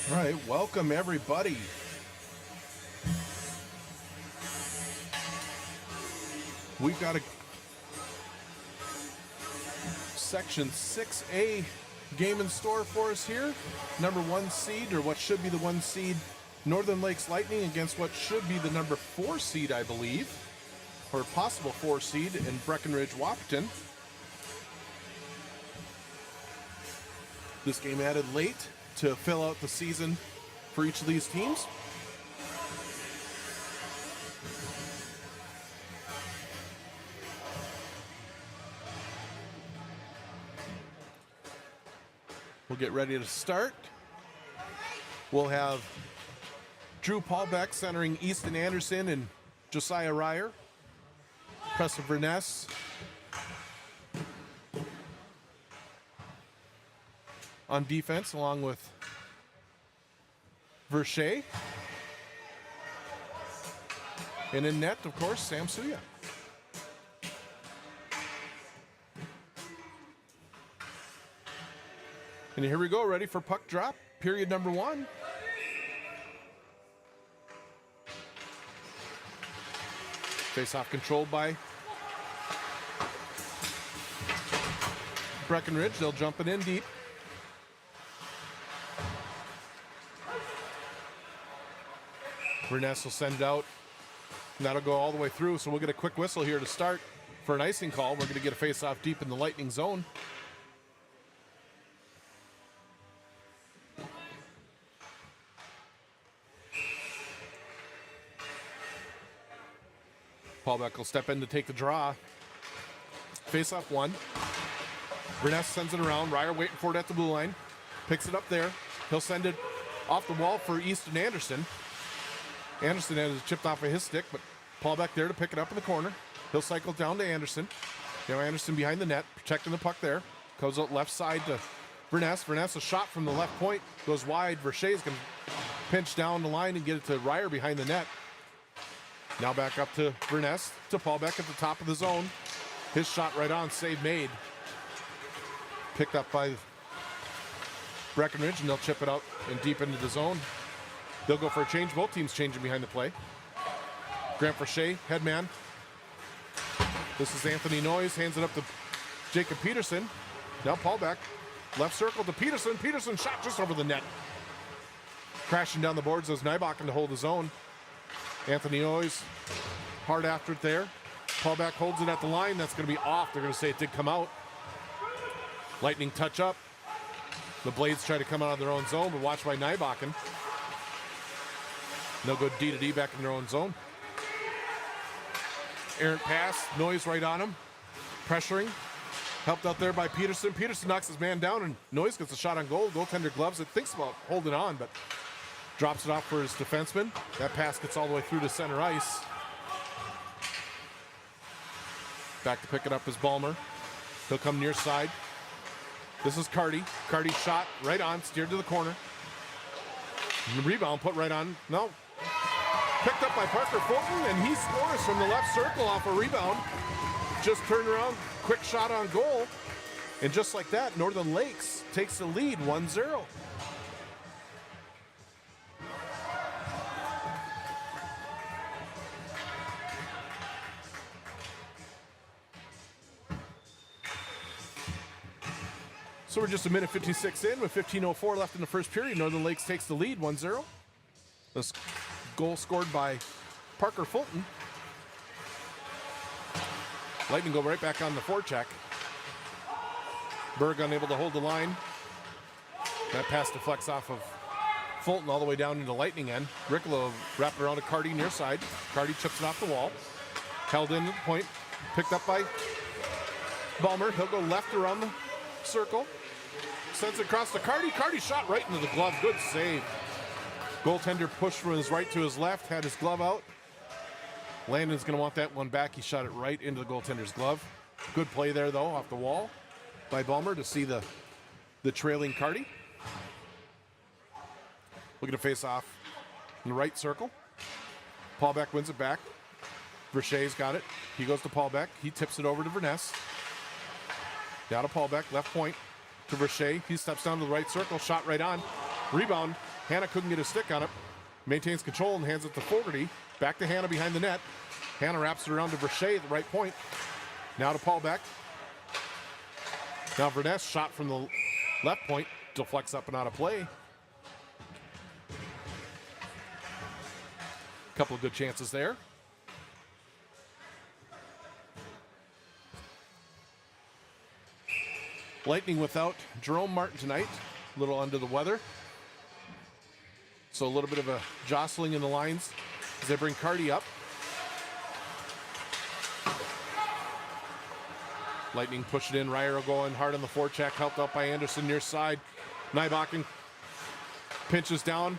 All right, welcome everybody. We've got a Section 6A game in store for us here. Number 1 seed, or what should be the 1 seed, Northern Lakes Lightning against what should be the number 4 seed, I believe, or possible 4 seed in Breckenridge, Wahpeton. This game added late to fill out the season for each of these teams. We'll get ready to start. We'll have Drew Paulbeck centering Easton Anderson and Josiah Ryer. Preston Verness on defense, along with Vershay. And in net, of course, Sam Suya. And here we go, ready for puck drop, period number 1. Face-off controlled by Breckenridge. They'll jump it in deep. Verness will send it out, and that'll go all the way through, so we'll get a quick whistle here to start for an icing call. We're going to get a face-off deep in the Lightning zone. Paulbeck will step in to take the draw. Face-off 1. Verness sends it around. Ryer waiting for it at the blue line. Picks it up there. He'll send it off the wall for Easton Anderson. Anderson has chipped off of his stick, but Paulbeck there to pick it up in the corner. He'll cycle down to Anderson. Now Anderson behind the net, protecting the puck there. Goes out left side to Verness. Verness, a shot from the left point, goes wide. Vershay's going to pinch down the line and get it to Ryer behind the net. Now back up to Verness, to Paulbeck at the top of the zone. His shot right on, save made. Picked up by Breckenridge, and they'll chip it out and deep into the zone. They'll go for a change. Both teams changing behind the play. Grant Vershay, headman. This is Anthony Noyes, hands it up to Jacob Peterson. Now Paulbeck, left circle to Peterson. Peterson shot just over the net. Crashing down the boards, as Nybakken to hold his own. Anthony Noyes, hard after it there. Paulbeck holds it at the line. That's going to be off. They're going to say it did come out. Lightning touch up. The Blades try to come out of their own zone, but watched by Nybakken. They'll go D to D back in their own zone. Errant pass, Noyes right on him. Pressuring. Helped out there by Peterson. Peterson knocks his man down, and Noyes gets a shot on goal. Goaltender gloves it. Thinks about holding on, but drops it off for his defenseman. That pass gets all the way through to center ice. Back to pick it up is Balmer. He'll come near side. This is Carty. Carty's shot right on, steered to the corner. Rebound put right on. No. Picked up by Parker Fulton, and he scores from the left circle off a rebound. Just turned around, quick shot on goal. And just like that, Northern Lakes takes the lead 1-0. So we're just a minute 56 in with 15:04 left in the first period. Northern Lakes takes the lead 1-0. This goal scored by Parker Fulton. Lightning go right back on the forecheck. Berg unable to hold the line. That pass deflects off of Fulton all the way down into Lightning end. Riccolo wrapped around to Carty near side. Carty chips it off the wall. Held in at the point. Picked up by Balmer. He'll go left around the circle. Sends it across to Carty. Carty shot right into the glove. Good save. Goaltender pushed from his right to his left. Had his glove out. Landon's going to want that one back. He shot it right into the goaltender's glove. Good play there, though, off the wall by Balmer to see the trailing Carty. We'll get a face-off in the right circle. Paulbeck wins it back. Vershay's got it. He goes to Paulbeck. He tips it over to Verness. Down to Paulbeck, left point to Vershay. He steps down to the right circle. Shot right on. Rebound Hannah couldn't get a stick on it. Maintains control and hands it to Fogarty. Back to Hannah behind the net. Hannah wraps it around to Verche at the right point. Now to Paulbeck. Now Verness shot from the left point. Deflects up and out of play. Couple of good chances there. Lightning without Jerome Martin tonight. A little under the weather. So a little bit of a jostling in the lines as they bring Carty up. Lightning push it in. Ryer going hard on the forecheck. Helped out by Anderson near side. Nybakken pinches down.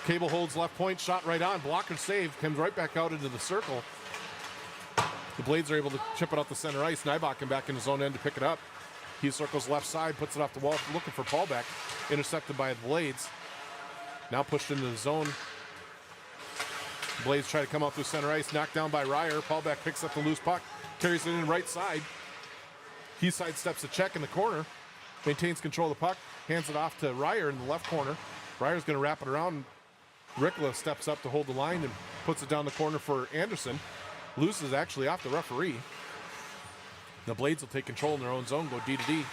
Cable holds left point. Shot right on. Blocker save. Comes right back out into the circle. The Blades are able to chip it out the center ice. Nybakken back in his own end to pick it up. He circles left side. Puts it off the wall. Looking for Paulbeck. Intercepted by the Blades. Now pushed into the zone. Blades try to come out through center ice. Knocked down by Ryer. Paulbeck picks up the loose puck. Carries it in right side. He sidesteps a check in the corner. Maintains control of the puck. Hands it off to Ryer in the left corner. Ryer's going to wrap it around. Rickla steps up to hold the line and puts it down the corner for Anderson. Loses actually off the referee. The Blades will take control in their own zone. Go D to D.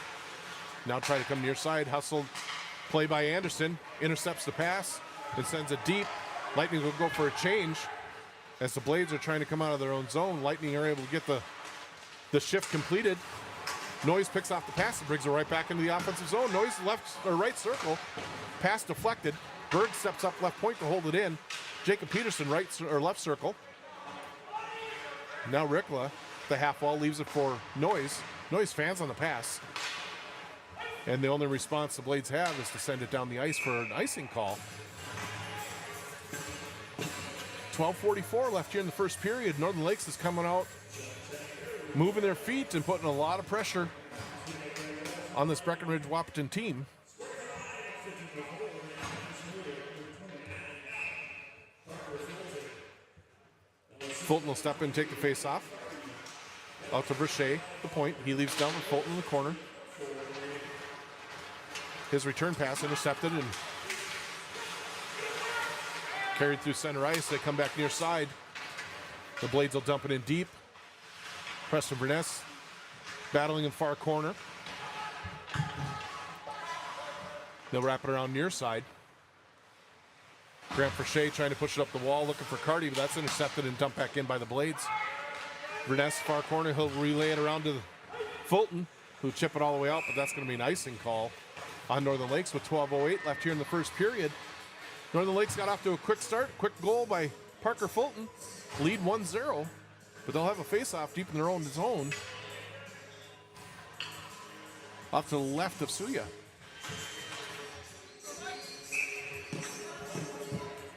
Now try to come near side. Hustled play by Anderson. Intercepts the pass and sends it deep. Lightning will go for a change. As the Blades are trying to come out of their own zone, Lightning are able to get the shift completed. Noyes picks off the pass and brings it right back into the offensive zone. Noyes left or right circle. Pass deflected. Berg steps up left point to hold it in. Jacob Peterson right or left circle. Now Rickla, the half wall, leaves it for Noyes. Noyes fans on the pass. And the only response the Blades have is to send it down the ice for an icing call. 12:44 left here in the first period. Northern Lakes is coming out, moving their feet and putting a lot of pressure on this Breckenridge Wahpeton team. Fulton will step in and take the face off. Out to Verche, the point. He leaves down with Fulton in the corner. His return pass intercepted and carried through center ice. They come back near side. The Blades will dump it in deep. Preston Verness battling in far corner. They'll wrap it around near side. Grant Verche trying to push it up the wall, looking for Carty, but that's intercepted and dumped back in by the Blades. Verness far corner, he'll relay it around to Fulton, who chip it all the way out, but that's going to be an icing call on Northern Lakes with 12:08 left here in the first period. Northern Lakes got off to a quick start, quick goal by Parker Fulton, lead 1-0, but they'll have a face-off deep in their own zone. Off to the left of Suya.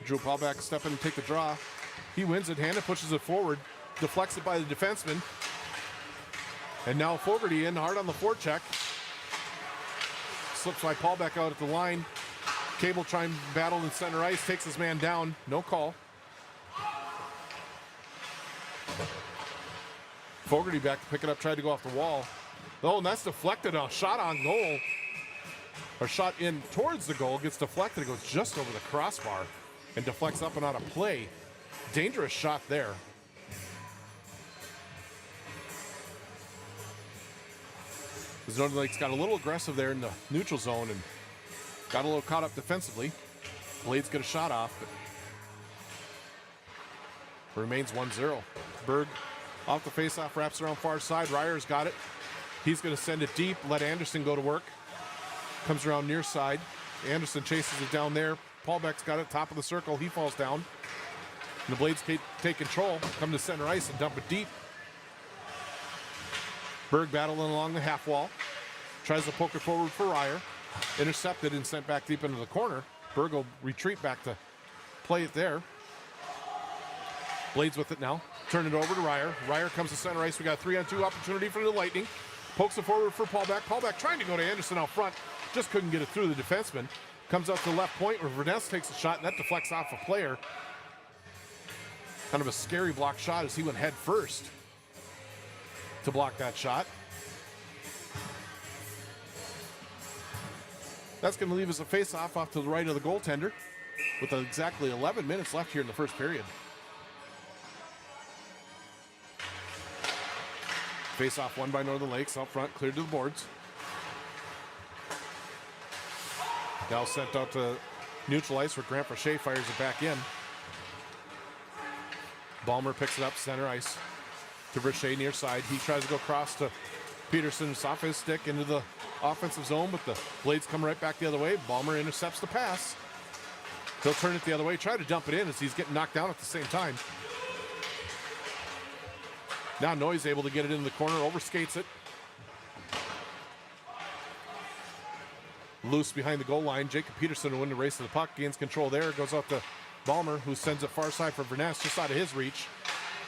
Drew Paulbeck step in and take the draw. He wins it. Hannah pushes it forward. Deflects it by the defenseman. And now Fogarty in hard on the forecheck. Slips by Paulbeck out at the line. Cable trying to battle in center ice. Takes his man down. No call. Fogarty back to pick it up. Tried to go off the wall. Oh, and that's deflected. A shot on goal. Or shot in towards the goal. Gets deflected. It goes just over the crossbar. And deflects up and out of play. Dangerous shot there. Because Northern Lakes got a little aggressive there in the neutral zone and got a little caught up defensively. Blades get a shot off, but remains 1-0. Berg off the faceoff, wraps around far side. Ryer's got it. He's going to send it deep, let Anderson go to work. Comes around near side. Anderson chases it down there. Paulbeck's got it, top of the circle. He falls down. And the Blades take control, come to center ice and dump it deep. Berg battling along the half wall. Tries to poke it forward for Ryer. Intercepted and sent back deep into the corner. Berg will retreat back to play it there. Blades with it now. Turn it over to Ryer. Ryer comes to center ice. We got a 3-on-2 opportunity for the Lightning. Pokes it forward for Paulbeck. Paulbeck trying to go to Anderson out front. Just couldn't get it through the defenseman. Comes up to the left point where Verness takes a shot, and that deflects off a player. Kind of a scary block shot as he went head first to block that shot. That's going to leave us a face-off off to the right of the goaltender. with exactly 11 minutes left here in the first period. Face-off won by Northern Lakes. Out front, cleared to the boards. Now sent out to neutral ice where Grant Verche fires it back in. Balmer picks it up center ice to Verche near side. He tries to go across to Peterson. It's off his stick into the offensive zone, but the Blades come right back the other way. Balmer intercepts the pass. He'll turn it the other way, try to dump it in as he's getting knocked down at the same time. Now Noy's able to get it into the corner, overskates it. Loose behind the goal line. Jacob Peterson will win the race to the puck, gains control there, goes out to Balmer, who sends it far side for Verness, just out of his reach.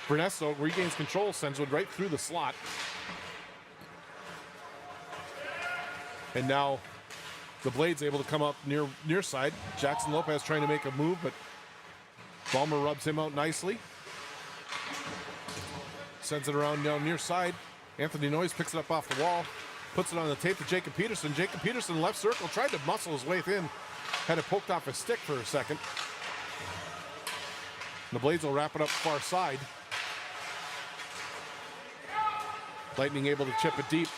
Verness, though, regains control, sends it right through the slot. And now the Blades able to come up near side. Jackson Lopez trying to make a move, but Balmer rubs him out nicely. Sends it around down near side. Anthony Noyes picks it up off the wall, puts it on the tape to Jacob Peterson. Jacob Peterson, left circle, tried to muscle his way in. Had it poked off his stick for a second. The Blades will wrap it up far side. Lightning able to chip it deep.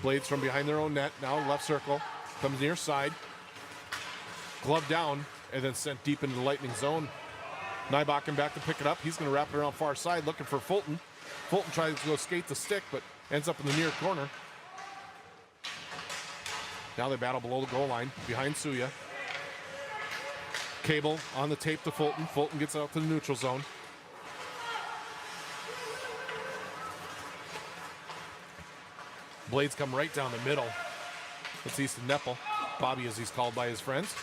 Blades from behind their own net. Now left circle. Comes near side. Glove down and then sent deep into the Lightning zone. Nybakken back to pick it up. He's going to wrap it around far side looking for Fulton. Fulton tries to go skate the stick but ends up in the near corner. Now they battle below the goal line behind Suya. Cable on the tape to Fulton. Fulton gets out to the neutral zone. Blades come right down the middle. It's Easton Neppel. Bobby, as he's called by his friends.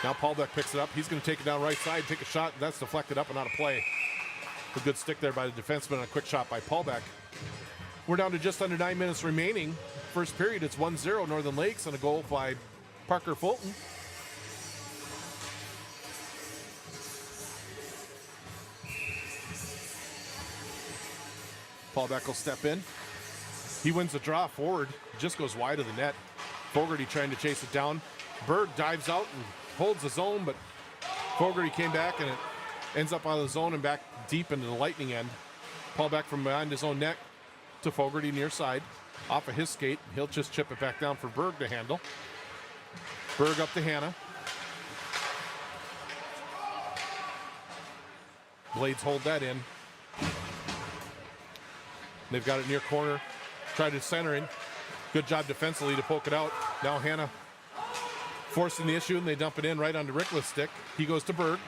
Now Paulbeck picks it up. He's going to take it down right side, take a shot. That's deflected up and out of play. A good stick there by the defenseman and a quick shot by Paulbeck. We're down to just under 9 minutes remaining. First period, it's 1-0 Northern Lakes and a goal by Parker Fulton. Paulbeck will step in. He wins the draw forward, just goes wide of the net. Fogarty trying to chase it down. Berg dives out and holds the zone, but Fogarty came back and it ends up out of the zone and back deep into the Lightning end. Paulbeck from behind his own net to Fogarty near side. Off of his skate, he'll just chip it back down for Berg to handle. Berg up to Hanna. Blades hold that in. They've got it near corner. Tried to center in. Good job defensively to poke it out. Now Hanna forcing the issue, and they dump it in right onto Rickless' stick. He goes to Berg.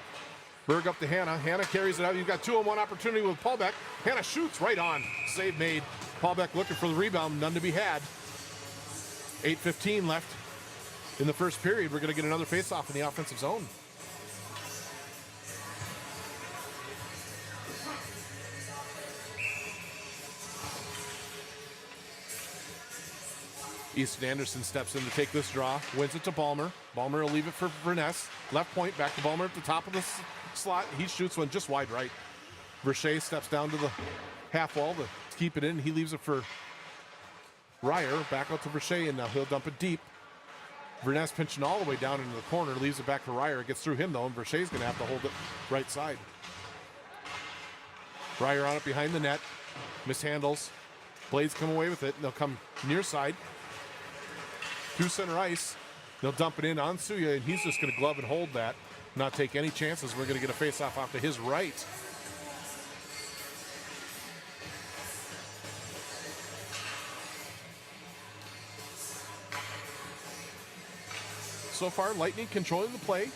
Berg up to Hanna. Hanna carries it out. You've got 2-on-1 opportunity with Paulbeck. Hanna shoots right on. Save made. Paulbeck looking for the rebound. None to be had. 8:15 left in the first period. We're going to get another faceoff in the offensive zone. Easton Anderson steps in to take this draw, wins it to Balmer. Balmer will leave it for Verness. Left point, back to Balmer at the top of the slot. He shoots one just wide right. Verche steps down to the half wall to keep it in. He leaves it for Ryer, back out to Verche, and now he'll dump it deep. Verness pinching all the way down into the corner, leaves it back to Ryer. It gets through him though, and Verche's gonna have to hold it right side. Ryer on it behind the net, mishandles. Blades come away with it, and they'll come near side. Through center ice, they'll dump it in on Suya, and he's just going to glove and hold that, not take any chances. We're going to get a face-off off to his right. So far, Lightning controlling the play,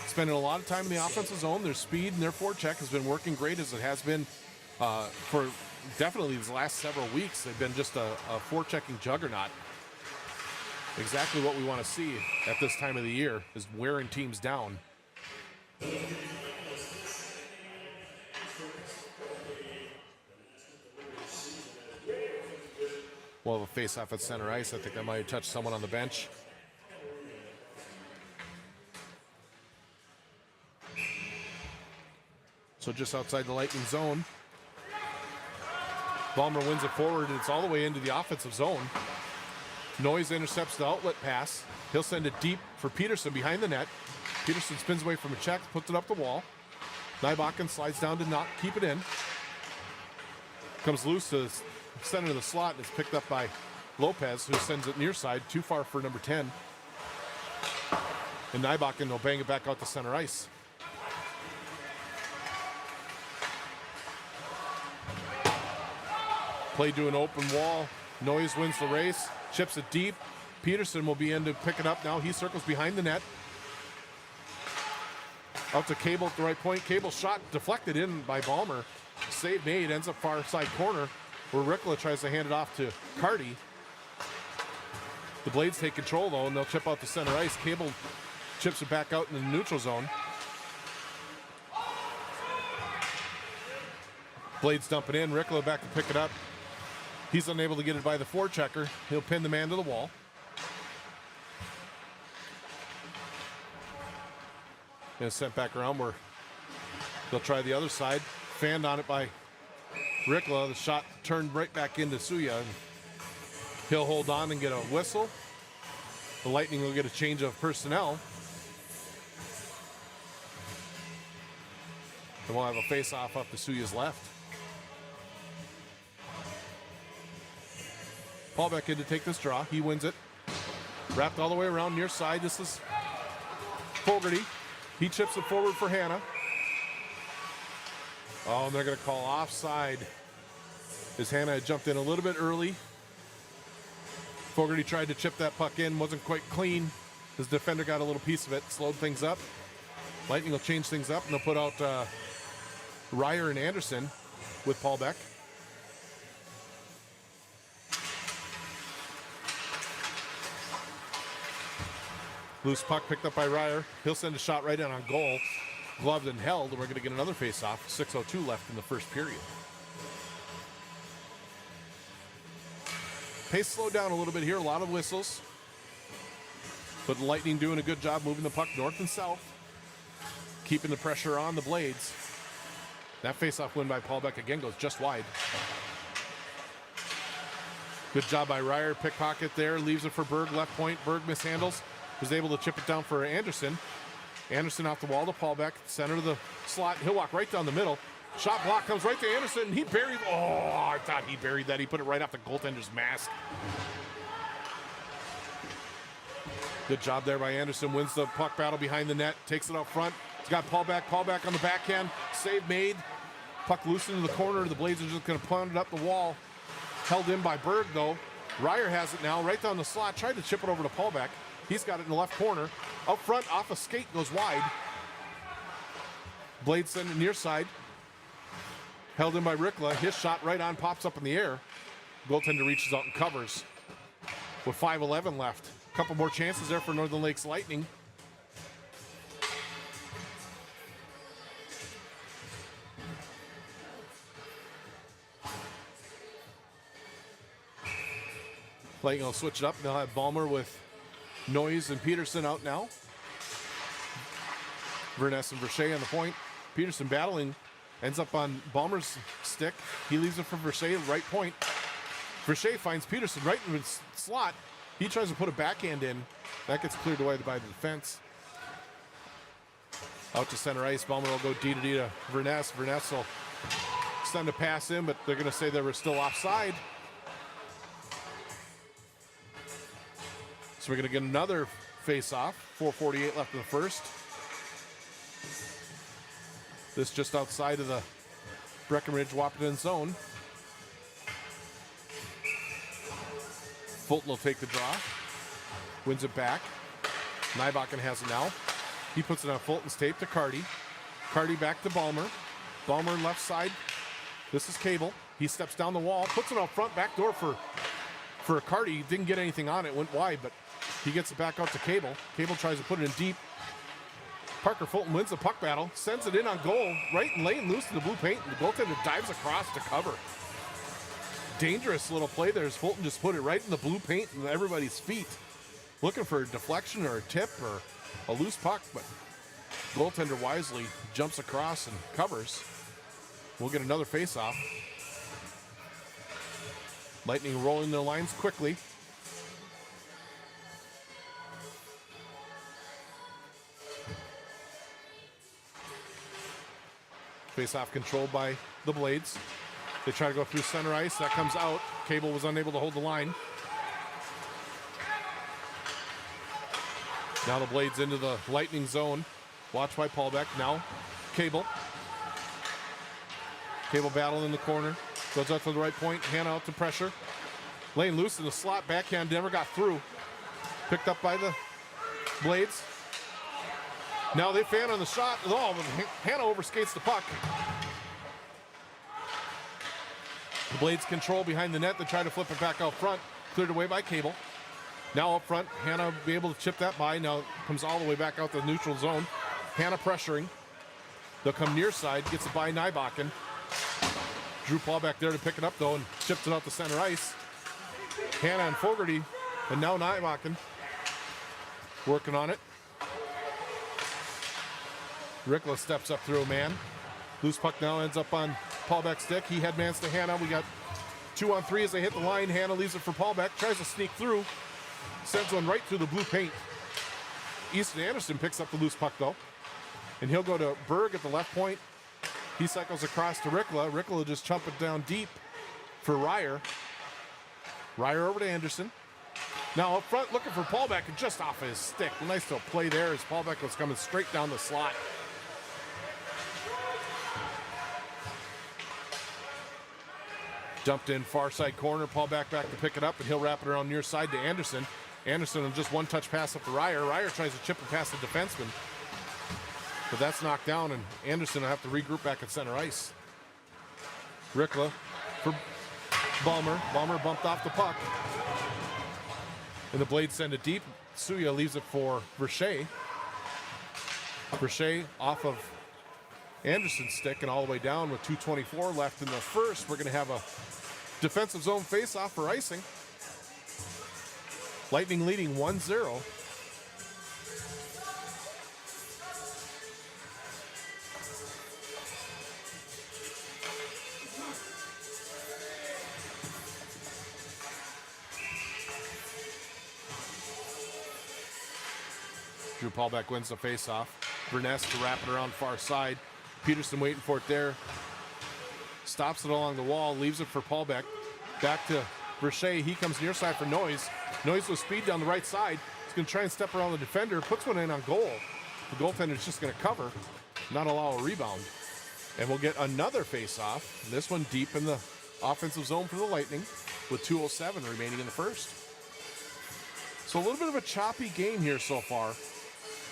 spending a lot of time in the offensive zone. Their speed and their forecheck has been working great, as it has been for definitely these last several weeks. They've been just a forechecking juggernaut. Exactly what we want to see at this time of the year is wearing teams down. We'll have a face-off at center ice. I think I might have touched someone on the bench. So just outside the Lightning zone. Balmer wins it forward, and it's all the way into the offensive zone. Noyes intercepts the outlet pass. He'll send it deep for Peterson behind the net. Peterson spins away from a check, puts it up the wall. Nybakken slides down to not keep it in. Comes loose to the center of the slot and is picked up by Lopez, who sends it near side, too far for number 10. And Nybakken will bang it back out to center ice. Play to an open wall. Noyes wins the race, chips it deep. Peterson will be in to pick it up now. He circles behind the net. Out to Cable at the right point. Cable shot deflected in by Ballmer. Save made, ends up far side corner where Rikla tries to hand it off to Carty. The Blades take control though, and they'll chip out to center ice. Cable chips it back out in the neutral zone. Blades dump it in. Rikla back to pick it up. He's unable to get it by the forechecker. He'll pin the man to the wall. And sent back around where they'll try the other side. Fanned on it by Rikla. The shot turned right back into Suya. And he'll hold on and get a whistle. The Lightning will get a change of personnel. And we'll have a face-off up to Suya's left. Paulbeck in to take this draw. He wins it. Wrapped all the way around near side. This is Fogarty. He chips it forward for Hanna. Oh, and they're going to call offside as Hanna had jumped in a little bit early. Fogarty tried to chip that puck in. Wasn't quite clean. His defender got a little piece of it. Slowed things up. Lightning will change things up, and they'll put out Ryer and Anderson with Paulbeck. Loose puck picked up by Ryer. He'll send a shot right in on goal. Gloved and held, and we're going to get another face-off. 6:02 left in the first period. Pace slowed down a little bit here. A lot of whistles. But the Lightning doing a good job moving the puck north and south. Keeping the pressure on the Blades. That face-off win by Paulbeck again goes just wide. Good job by Ryer. Pickpocket there. Leaves it for Berg. Left point. Berg mishandles. Was able to chip it down for Anderson. Anderson off the wall to Paulbeck. Center of the slot. He'll walk right down the middle. Shot block comes right to Anderson. And he buried. Oh, I thought he buried that. He put it right off the goaltender's mask. Good job there by Anderson. Wins the puck battle behind the net. Takes it out front. He's got Paulbeck. Paulbeck on the backhand. Save made. Puck loose into the corner. The Blades are just going to pound it up the wall. Held in by Berg, though. Ryer has it now. Right down the slot. Tried to chip it over to Paulbeck. He's got it in the left corner. Up front, off a skate, goes wide. Blades send it near side. Held in by Rikla. His shot right on, pops up in the air. Goaltender reaches out and covers. With 5:11 left. A couple more chances there for Northern Lakes Lightning. Lightning will switch it up. They'll have Ballmer with Noyes and Peterson out now. Verness and Verche on the point. Peterson battling. Ends up on Ballmer's stick. He leaves it for Verche, right point. Verche finds Peterson right in the slot. He tries to put a backhand in. That gets cleared away by the defense. Out to center ice. Ballmer will go D-to-D to Verness. Verness will send a pass in, but they're going to say they were still offside. So we're going to get another face-off. 4:48 left in the first. This just outside of the Breckenridge Wahpeton zone. Fulton will take the draw. Wins it back. Nybakken has it now. He puts it on Fulton's tape to Carty. Carty back to Ballmer. Ballmer left side. This is Cable. He steps down the wall. Puts it out front. Back door for Carty. Didn't get anything on it. Went wide, but he gets it back out to Cable. Cable tries to put it in deep. Parker Fulton wins the puck battle. Sends it in on goal. Right and laying loose to the blue paint. And the goaltender dives across to cover. Dangerous little play there as Fulton just put it right in the blue paint and everybody's feet. Looking for a deflection or a tip or a loose puck, but goaltender wisely jumps across and covers. We'll get another face-off. Lightning rolling their lines quickly. Face-off controlled by the Blades. They try to go through center ice. That comes out. Cable was unable to hold the line. Now the Blades into the Lightning zone. Watched by Paulbeck. Now Cable. Cable battle in the corner. Goes out to the right point. Hand out to pressure. Laying loose in the slot. Backhand never got through. Picked up by the Blades. Now they fan on the shot. Oh, Hannah overskates the puck. The Blades control behind the net. They try to flip it back out front. Cleared away by Cable. Now up front, Hannah will be able to chip that by. Now it comes all the way back out the neutral zone. Hannah pressuring. They'll come near side. Gets it by Nybakken. Drew Paul back there to pick it up though and chips it out to center ice. Hannah and Fogarty, and now Nybakken working on it. Rickla steps up through a man. Loose puck now ends up on Paulbeck's stick. He headmans to Hannah. We got 2-on-3 as they hit the line. Hannah leaves it for Paulbeck. Tries to sneak through. Sends one right through the blue paint. Easton Anderson picks up the loose puck though. And he'll go to Berg at the left point. He cycles across to Rickla. Rickla will just chump it down deep for Ryer. Ryer over to Anderson. Now up front looking for Paulbeck and just off his stick. Nice little play there as Paulbeck was coming straight down the slot. Dumped in far side corner. Paulbeck back to pick it up and he'll wrap it around near side to Anderson. Anderson on just one touch pass up to Ryer. Ryer tries to chip it past the defenseman. But that's knocked down and Anderson will have to regroup back at center ice. Rickla for Balmer. Balmer bumped off the puck. And the Blades send it deep. Suya leaves it for Verche. Verche off of Anderson's stick and all the way down with 2:24 left in the first. We're going to have a defensive zone face-off for icing. Lightning leading 1-0. Drew Paulbeck wins the face-off. Verness to wrap it around far side. Peterson waiting for it there. Stops it along the wall, leaves it for Paulbeck. Back to Verche. He comes near side for Noyes. Noyes with speed down the right side. He's going to try and step around the defender. Puts one in on goal. The goaltender's just going to cover, not allow a rebound. And we'll get another face-off. This one deep in the offensive zone for the Lightning with 2:07 remaining in the first. So a little bit of a choppy game here so far.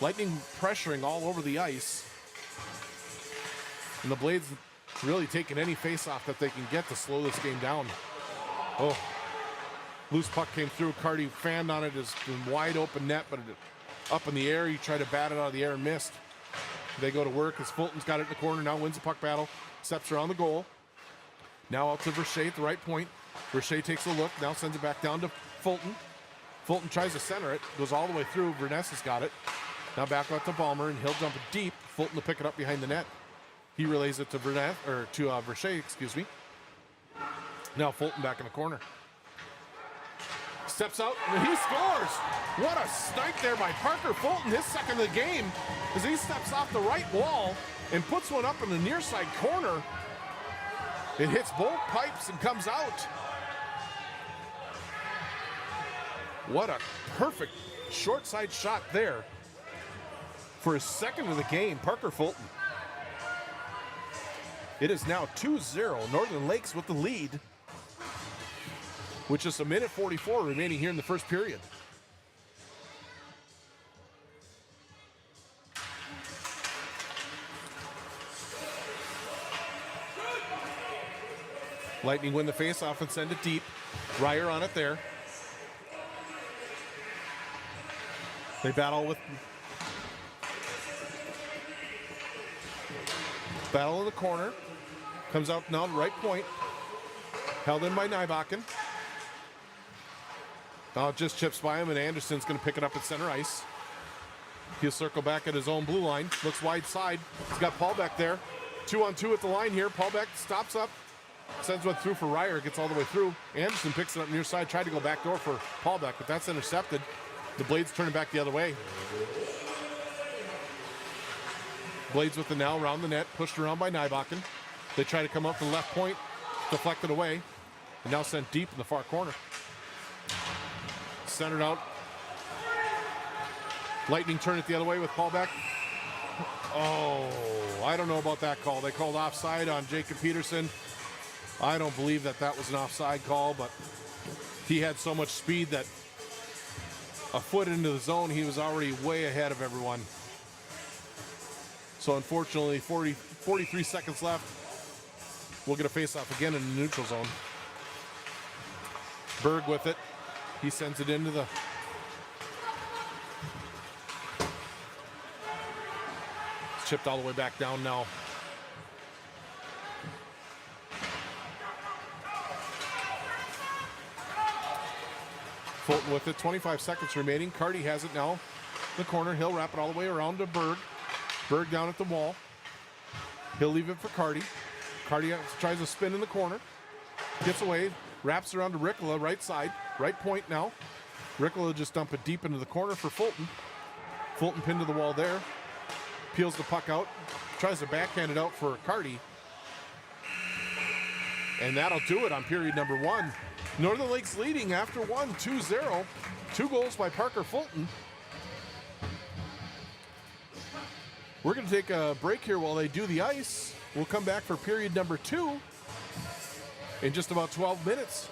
Lightning pressuring all over the ice. And the Blades really taking any face-off that they can get to slow this game down. Oh, loose puck came through. Carty fanned on it. It's been wide open net, but up in the air. He tried to bat it out of the air and missed. They go to work as Fulton's got it in the corner. Now wins the puck battle. Steps around the goal. Now out to Verche at the right point. Verche takes a look. Now sends it back down to Fulton. Fulton tries to center it. Goes all the way through. Verness has got it. Now back out to Balmer, and he'll dump it deep. Fulton to pick it up behind the net. He relays it to Verche, excuse me. Now Fulton back in the corner. Steps out, and he scores! What a snipe there by Parker Fulton, his second of the game, as he steps off the right wall and puts one up in the near side corner. It hits both pipes and comes out. What a perfect short side shot there for his second of the game, Parker Fulton. It is now 2-0, Northern Lakes with the lead, with just a minute 44 remaining here in the first period. Lightning win the face-off and send it deep. Ryer on it there. They battle in the corner. Comes out now to right point. Held in by Nybakken. Now it just chips by him, and Anderson's going to pick it up at center ice. He'll circle back at his own blue line. Looks wide side. He's got Paulbeck there. 2-on-2 at the line here. Paulbeck stops up. Sends one through for Ryer. Gets all the way through. Anderson picks it up near side. Tried to go back door for Paulbeck, but that's intercepted. The Blades turning back the other way. Blades with the now around the net, pushed around by Nybakken. They try to come up to the left point, deflected away, and now sent deep in the far corner. Centered out. Lightning turn it the other way with Paul Beck. Oh, I don't know about that call. They called offside on Jacob Peterson. I don't believe that that was an offside call, but he had so much speed that a foot into the zone, he was already way ahead of everyone. So unfortunately, 43 seconds left. We'll get a face-off again in the neutral zone. Berg with it. He sends it into the... It's chipped all the way back down now. Fulton with it, 25 seconds remaining. Carty has it now. In the corner, he'll wrap it all the way around to Berg. Berg down at the wall. He'll leave it for Carty. Carty tries to spin in the corner. Gets away, wraps around to Ricola, right side, right point now. Ricola just dump it deep into the corner for Fulton. Fulton pinned to the wall there. Peels the puck out. Tries to backhand it out for Carty. And that'll do it on period number 1. Northern Lakes leading after 1, 2-0. 2 goals by Parker Fulton. We're going to take a break here while they do the ice. We'll come back for period number 2 in just about 12 minutes.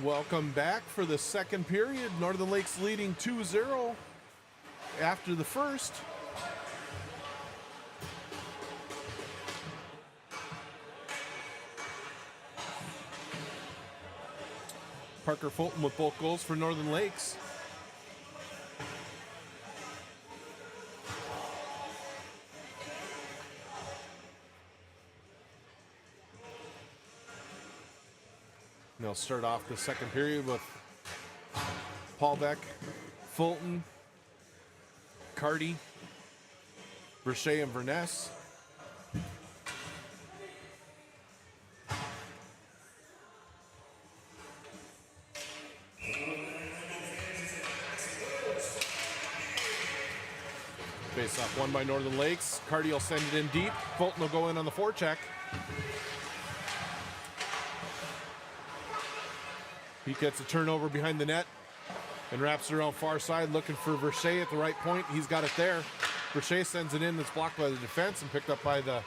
Welcome back for the second period. Northern Lakes leading 2-0 after the first. Parker Fulton with both goals for Northern Lakes. They'll start off the second period with Paulbeck, Fulton, Carty, Verche, and Verness. Face off won by Northern Lakes. Carty will send it in deep. Fulton will go in on the forecheck. He gets a turnover behind the net and wraps it around far side, looking for Verche at the right point. He's got it there. Verche sends it in. It's blocked by the defense and picked up by the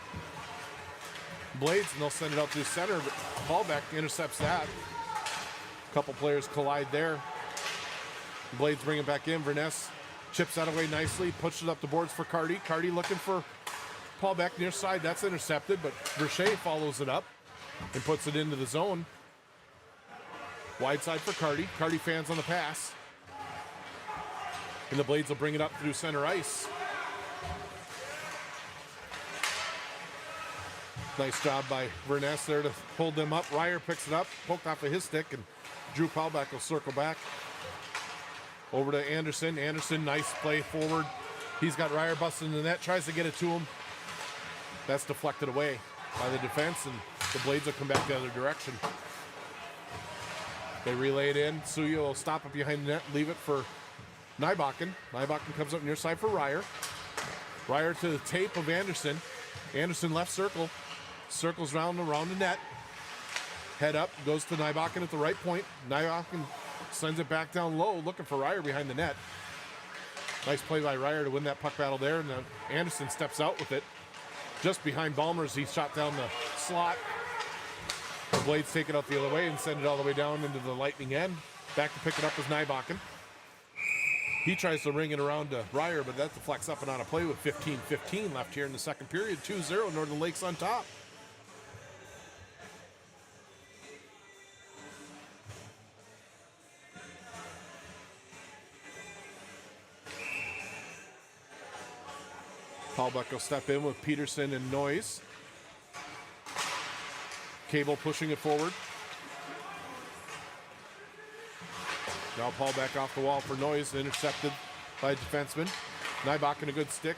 Blades, and they'll send it out to the center. But Paulbeck intercepts that. A couple players collide there. Blades bring it back in. Verness chips that away nicely, pushes it up the boards for Carty. Carty looking for Paulbeck near side. That's intercepted, but Verche follows it up and puts it into the zone. Wide side for Carty. Carty fans on the pass. And the Blades will bring it up through center ice. Nice job by Verness there to hold them up. Ryer picks it up, poked off of his stick, and Drew Paulbeck will circle back. Over to Anderson. Anderson, nice play forward. He's got Ryer busting the net, tries to get it to him. That's deflected away by the defense, and the Blades will come back the other direction. They relay it in. Suya will stop it behind the net, leave it for Nybakken. Nybakken comes up near side for Ryer. Ryer to the tape of Anderson. Anderson left circle. Circles around the net. Head up, goes to Nybakken at the right point. Nybakken sends it back down low, looking for Ryer behind the net. Nice play by Ryer to win that puck battle there, and then Anderson steps out with it. Just behind Ballmer's, he shot down the slot. The Blades take it out the other way and send it all the way down into the Lightning end. Back to pick it up is Nybakken. He tries to ring it around to Ryer, but that deflects up and out of play with 15:15 left here in the second period. 2-0, Northern Lakes on top. Paulbeck will step in with Peterson and Noyes. Cable pushing it forward. Now Paulbeck off the wall for Noyes, intercepted by a defenseman. Nybakken a good stick.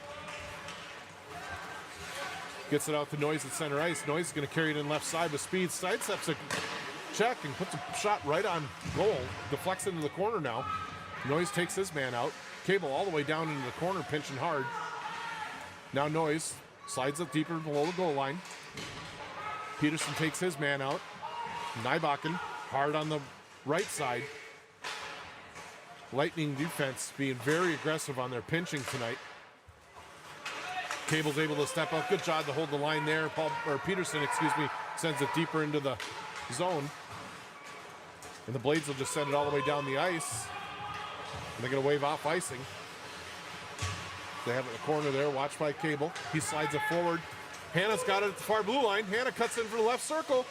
Gets it out to Noyes at center ice. Noyes is going to carry it in left side with speed. Sidesteps a check and puts a shot right on goal. Deflects into the corner now. Noyes takes his man out. Cable all the way down into the corner, pinching hard. Now Noyes slides it deeper below the goal line. Peterson takes his man out. Nybakken hard on the right side. Lightning defense being very aggressive on their pinching tonight. Cable's able to step up. Good job to hold the line there. Peterson, sends it deeper into the zone. And the Blades will just send it all the way down the ice. And they're going to wave off icing. They have it in the corner there, watched by Cable. He slides it forward. Hannah's got it at the far blue line. Hannah cuts in for the left circle.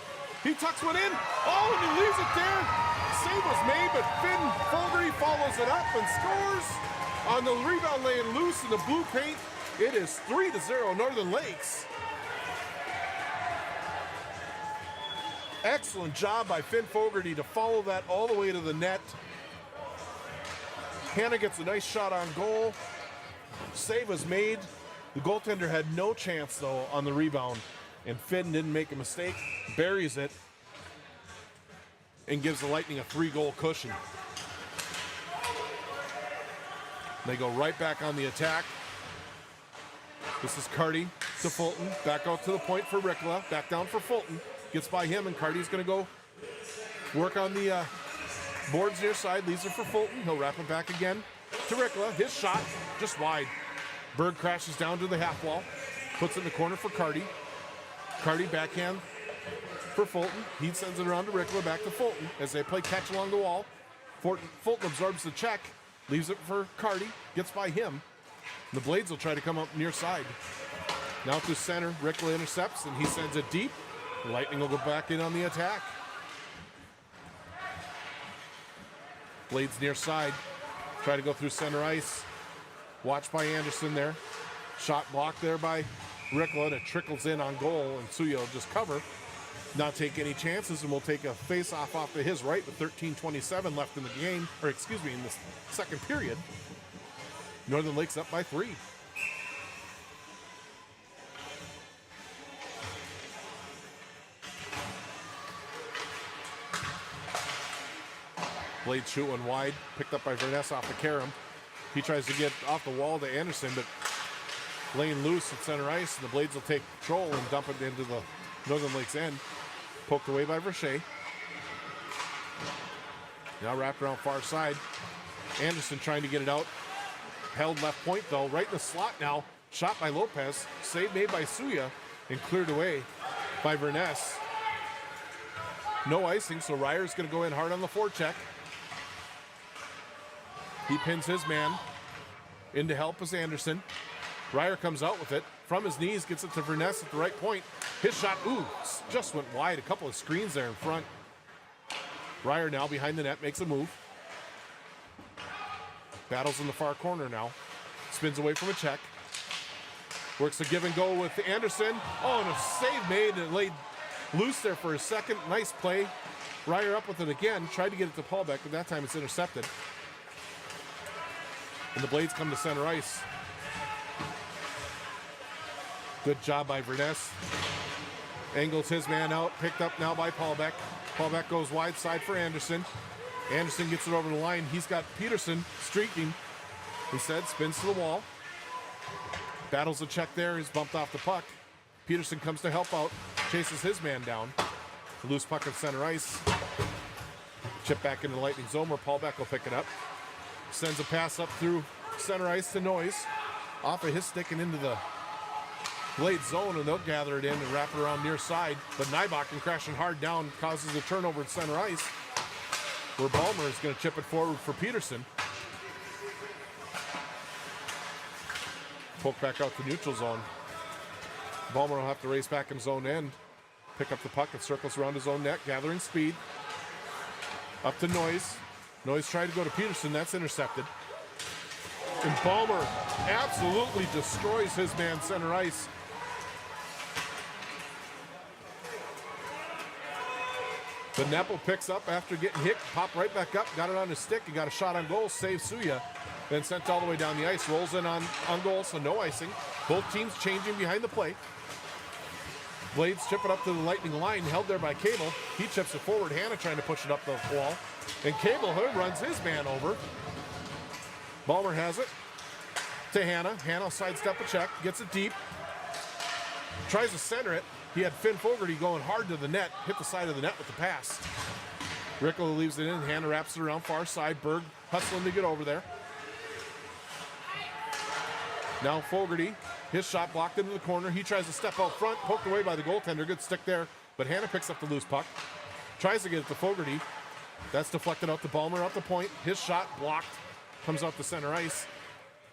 He tucks one in. Oh, and he leaves it there. Save was made, but Finn Fogarty follows it up and scores on the rebound laying loose in the blue paint. It is 3-0 Northern Lakes. Excellent job by Finn Fogarty to follow that all the way to the net. Hannah gets a nice shot on goal. Save was made. The goaltender had no chance, though, on the rebound. And Finn didn't make a mistake. Buries it. And gives the Lightning a 3-goal cushion. They go right back on the attack. This is Carty to Fulton. Back out to the point for Rickla. Back down for Fulton. Gets by him, and Carty's going to go work on the boards near side. Leaves it for Fulton. He'll wrap it back again to Rickla. His shot just wide. Berg crashes down to the half wall. Puts it in the corner for Carty. Carty backhand for Fulton. He sends it around to Rickler, back to Fulton as they play catch along the wall. Fulton absorbs the check, leaves it for Carty, gets by him. The Blades will try to come up near side. Now through center, Rickler intercepts and he sends it deep. The Lightning will go back in on the attack. Blades near side, try to go through center ice. Watched by Anderson there. Shot blocked there by Rickler, and it trickles in on goal, and Suya will just cover. Not take any chances, and we'll take a face-off off to his right with 13:27 left in the game, or excuse me, in the second period. Northern Lakes up by 3. Blade shoot one wide, picked up by Verness off the Karam. He tries to get off the wall to Anderson, but laying loose at center ice, and the Blades will take control and dump it into the Northern Lakes end. Poked away by Verche. Now wrapped around far side. Anderson trying to get it out. Held left point though, right in the slot now. Shot by Lopez. Save made by Suya and cleared away by Verness. No icing, so Ryer's going to go in hard on the forecheck. He pins his man in to help as Anderson. Ryer comes out with it from his knees, gets it to Verness at the right point. His shot, just went wide. A couple of screens there in front. Ryer now behind the net, makes a move. Battles in the far corner now. Spins away from a check. Works a give and go with Anderson. Oh, and a save made and laid loose there for a second. Nice play. Ryer up with it again. Tried to get it to Paulbeck, but that time it's intercepted. And the Blades come to center ice. Good job by Verness. Angles his man out. Picked up now by Paulbeck. Paulbeck goes wide side for Anderson. Anderson gets it over the line. He's got Peterson streaking. Instead, spins to the wall. Battles a check there. He's bumped off the puck. Peterson comes to help out. Chases his man down. Loose puck at center ice. Chip back into the Lightning zone where Paulbeck will pick it up. Sends a pass up through center ice to Noyes. Off of his stick and into the Blade zone, and they'll gather it in and wrap it around near side. But Nybakken crashing hard down causes a turnover at center ice, where Ballmer is going to chip it forward for Peterson. Poke back out to neutral zone. Ballmer will have to race back in his own end. Pick up the puck and circles around his own net, gathering speed. Up to Noyes. Noyes tried to go to Peterson. That's intercepted. And Ballmer absolutely destroys his man center ice. But Nepple picks up after getting hit, popped right back up, got it on his stick, and got a shot on goal, saved Suya, then sent all the way down the ice, rolls in on goal, so no icing. Both teams changing behind the plate. Blades chip it up to the Lightning line, held there by Cable. He chips it forward, Hannah trying to push it up the wall. And Cable runs his man over. Ballmer has it to Hannah. Hannah will sidestep a check, gets it deep. Tries to center it. He had Finn Fogarty going hard to the net, hit the side of the net with the pass. Rickle leaves it in. Hannah wraps it around far side. Berg hustling to get over there. Now Fogarty, his shot blocked into the corner. He tries to step out front, poked away by the goaltender. Good stick there, but Hannah picks up the loose puck. Tries to get it to Fogarty. That's deflected out to Ballmer out the point. His shot blocked, comes out to center ice.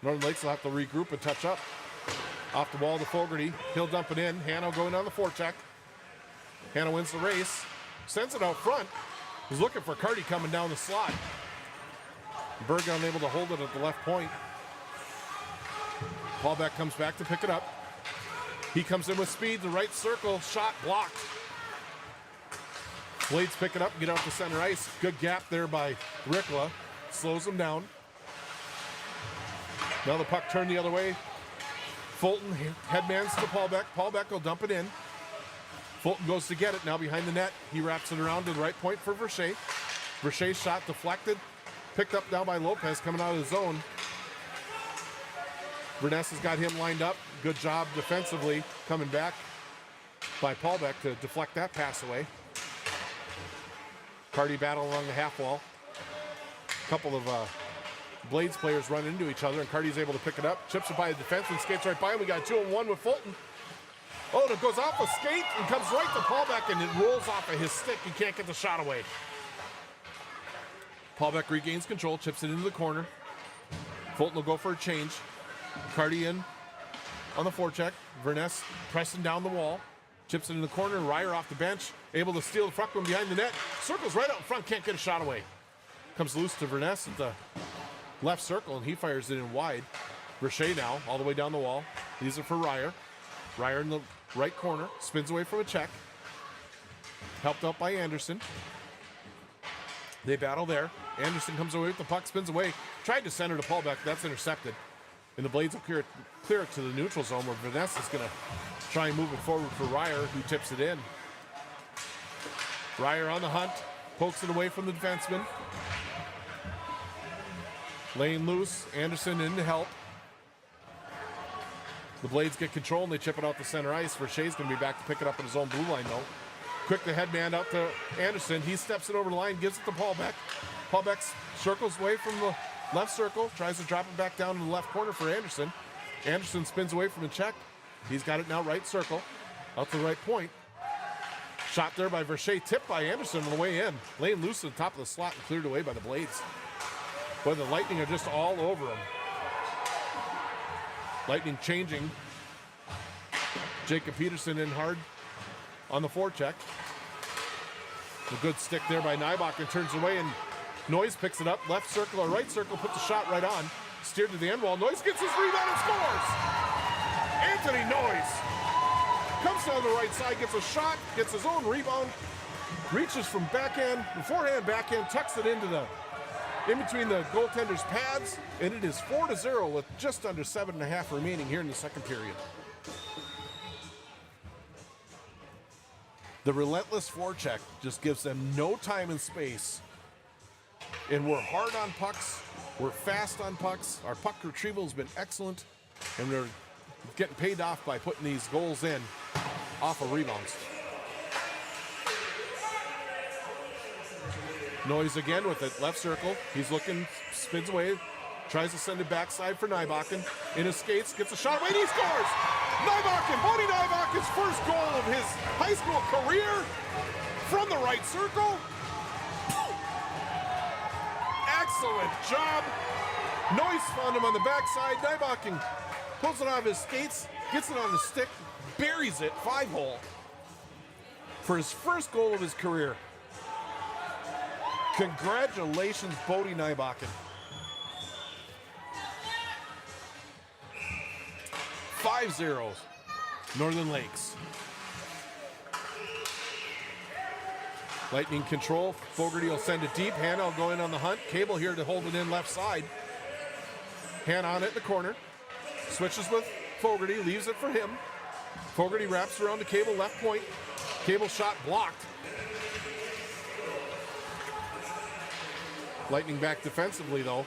Northern Lakes will have to regroup and touch up. Off the wall to Fogarty. He'll dump it in. Hannah going on the forecheck. Hannah wins the race. Sends it out front. He's looking for Carty coming down the slot. Berg unable to hold it at the left point. Paulbeck comes back to pick it up. He comes in with speed. The right circle. Shot blocked. Blades pick it up and get out to center ice. Good gap there by Rickla. Slows him down. Now the puck turned the other way. Fulton headmans to Paulbeck. Paulbeck will dump it in. Fulton goes to get it now behind the net. He wraps it around to the right point for Verche. Verche's shot deflected. Picked up now by Lopez coming out of the zone. Verness has got him lined up. Good job defensively coming back by Paulbeck to deflect that pass away. Carty battle along the half wall. A couple of Blades players run into each other, and Carty's able to pick it up. Chips it by the defense and skates right by him. We got 2-on-1 with Fulton. Oh, and it goes off a skate and comes right to Paulbeck, and it rolls off of his stick. He can't get the shot away. Paulbeck regains control, chips it into the corner. Fulton will go for a change. Carty in on the forecheck. Verness pressing down the wall. Chips it in the corner. Ryer off the bench, able to steal the front one behind the net. Circles right out in front, can't get a shot away. Comes loose to Verness at the left circle, and he fires it in wide. Verche now, all the way down the wall. These are for Ryer. Ryer in the right corner, spins away from a check. Helped out by Anderson. They battle there. Anderson comes away with the puck, spins away. Tried to center to Paulbeck, that's intercepted. And the Blades will clear it to the neutral zone, where Verness is going to try and move it forward for Ryer, who tips it in. Ryer on the hunt, pokes it away from the defenseman. Lane loose, Anderson in to help. The Blades get control and they chip it out to center ice. Verche's going to be back to pick it up in his own blue line though. Quick the head man out to Anderson. He steps it over the line, gives it to Paulbeck. Paulbeck circles away from the left circle, tries to drop it back down in the left corner for Anderson. Anderson spins away from the check. He's got it now right circle, out to the right point. Shot there by Verche, tipped by Anderson on the way in. Laying loose at the top of the slot and cleared away by the Blades. Boy, the Lightning are just all over him. Lightning changing. Jacob Peterson in hard on the forecheck. The good stick there by Nybach and turns away, and Noyes picks it up. Left circle or right circle, puts the shot right on. Steered to the end wall. Noyes gets his rebound and scores! Anthony Noyes comes down the right side, gets a shot, gets his own rebound, reaches from backhand, forehand, backhand, tucks it into the in between the goaltender's pads, and it is 4-0 with just under 7.5 remaining here in the second period. The relentless forecheck just gives them no time and space. And we're hard on pucks, we're fast on pucks, our puck retrieval has been excellent, and we're getting paid off by putting these goals in off of rebounds. Noyes again with it, left circle. He's looking, spins away, tries to send it backside for Nybakken. In his skates, gets a shot away, and he scores! Nybakken, Bodie Nybakken's first goal of his high school career from the right circle. Excellent job. Noyes found him on the backside. Nybakken pulls it out of his skates, gets it on the stick, buries it, 5-hole for his first goal of his career. Congratulations, Bodie Nybakken. 5-0, Northern Lakes. Lightning control. Fogarty will send it deep. Hannah will go in on the hunt. Cable here to hold it in left side. Hannah on it in the corner. Switches with Fogarty, leaves it for him. Fogarty wraps around the Cable left point. Cable shot blocked. Lightning back defensively though.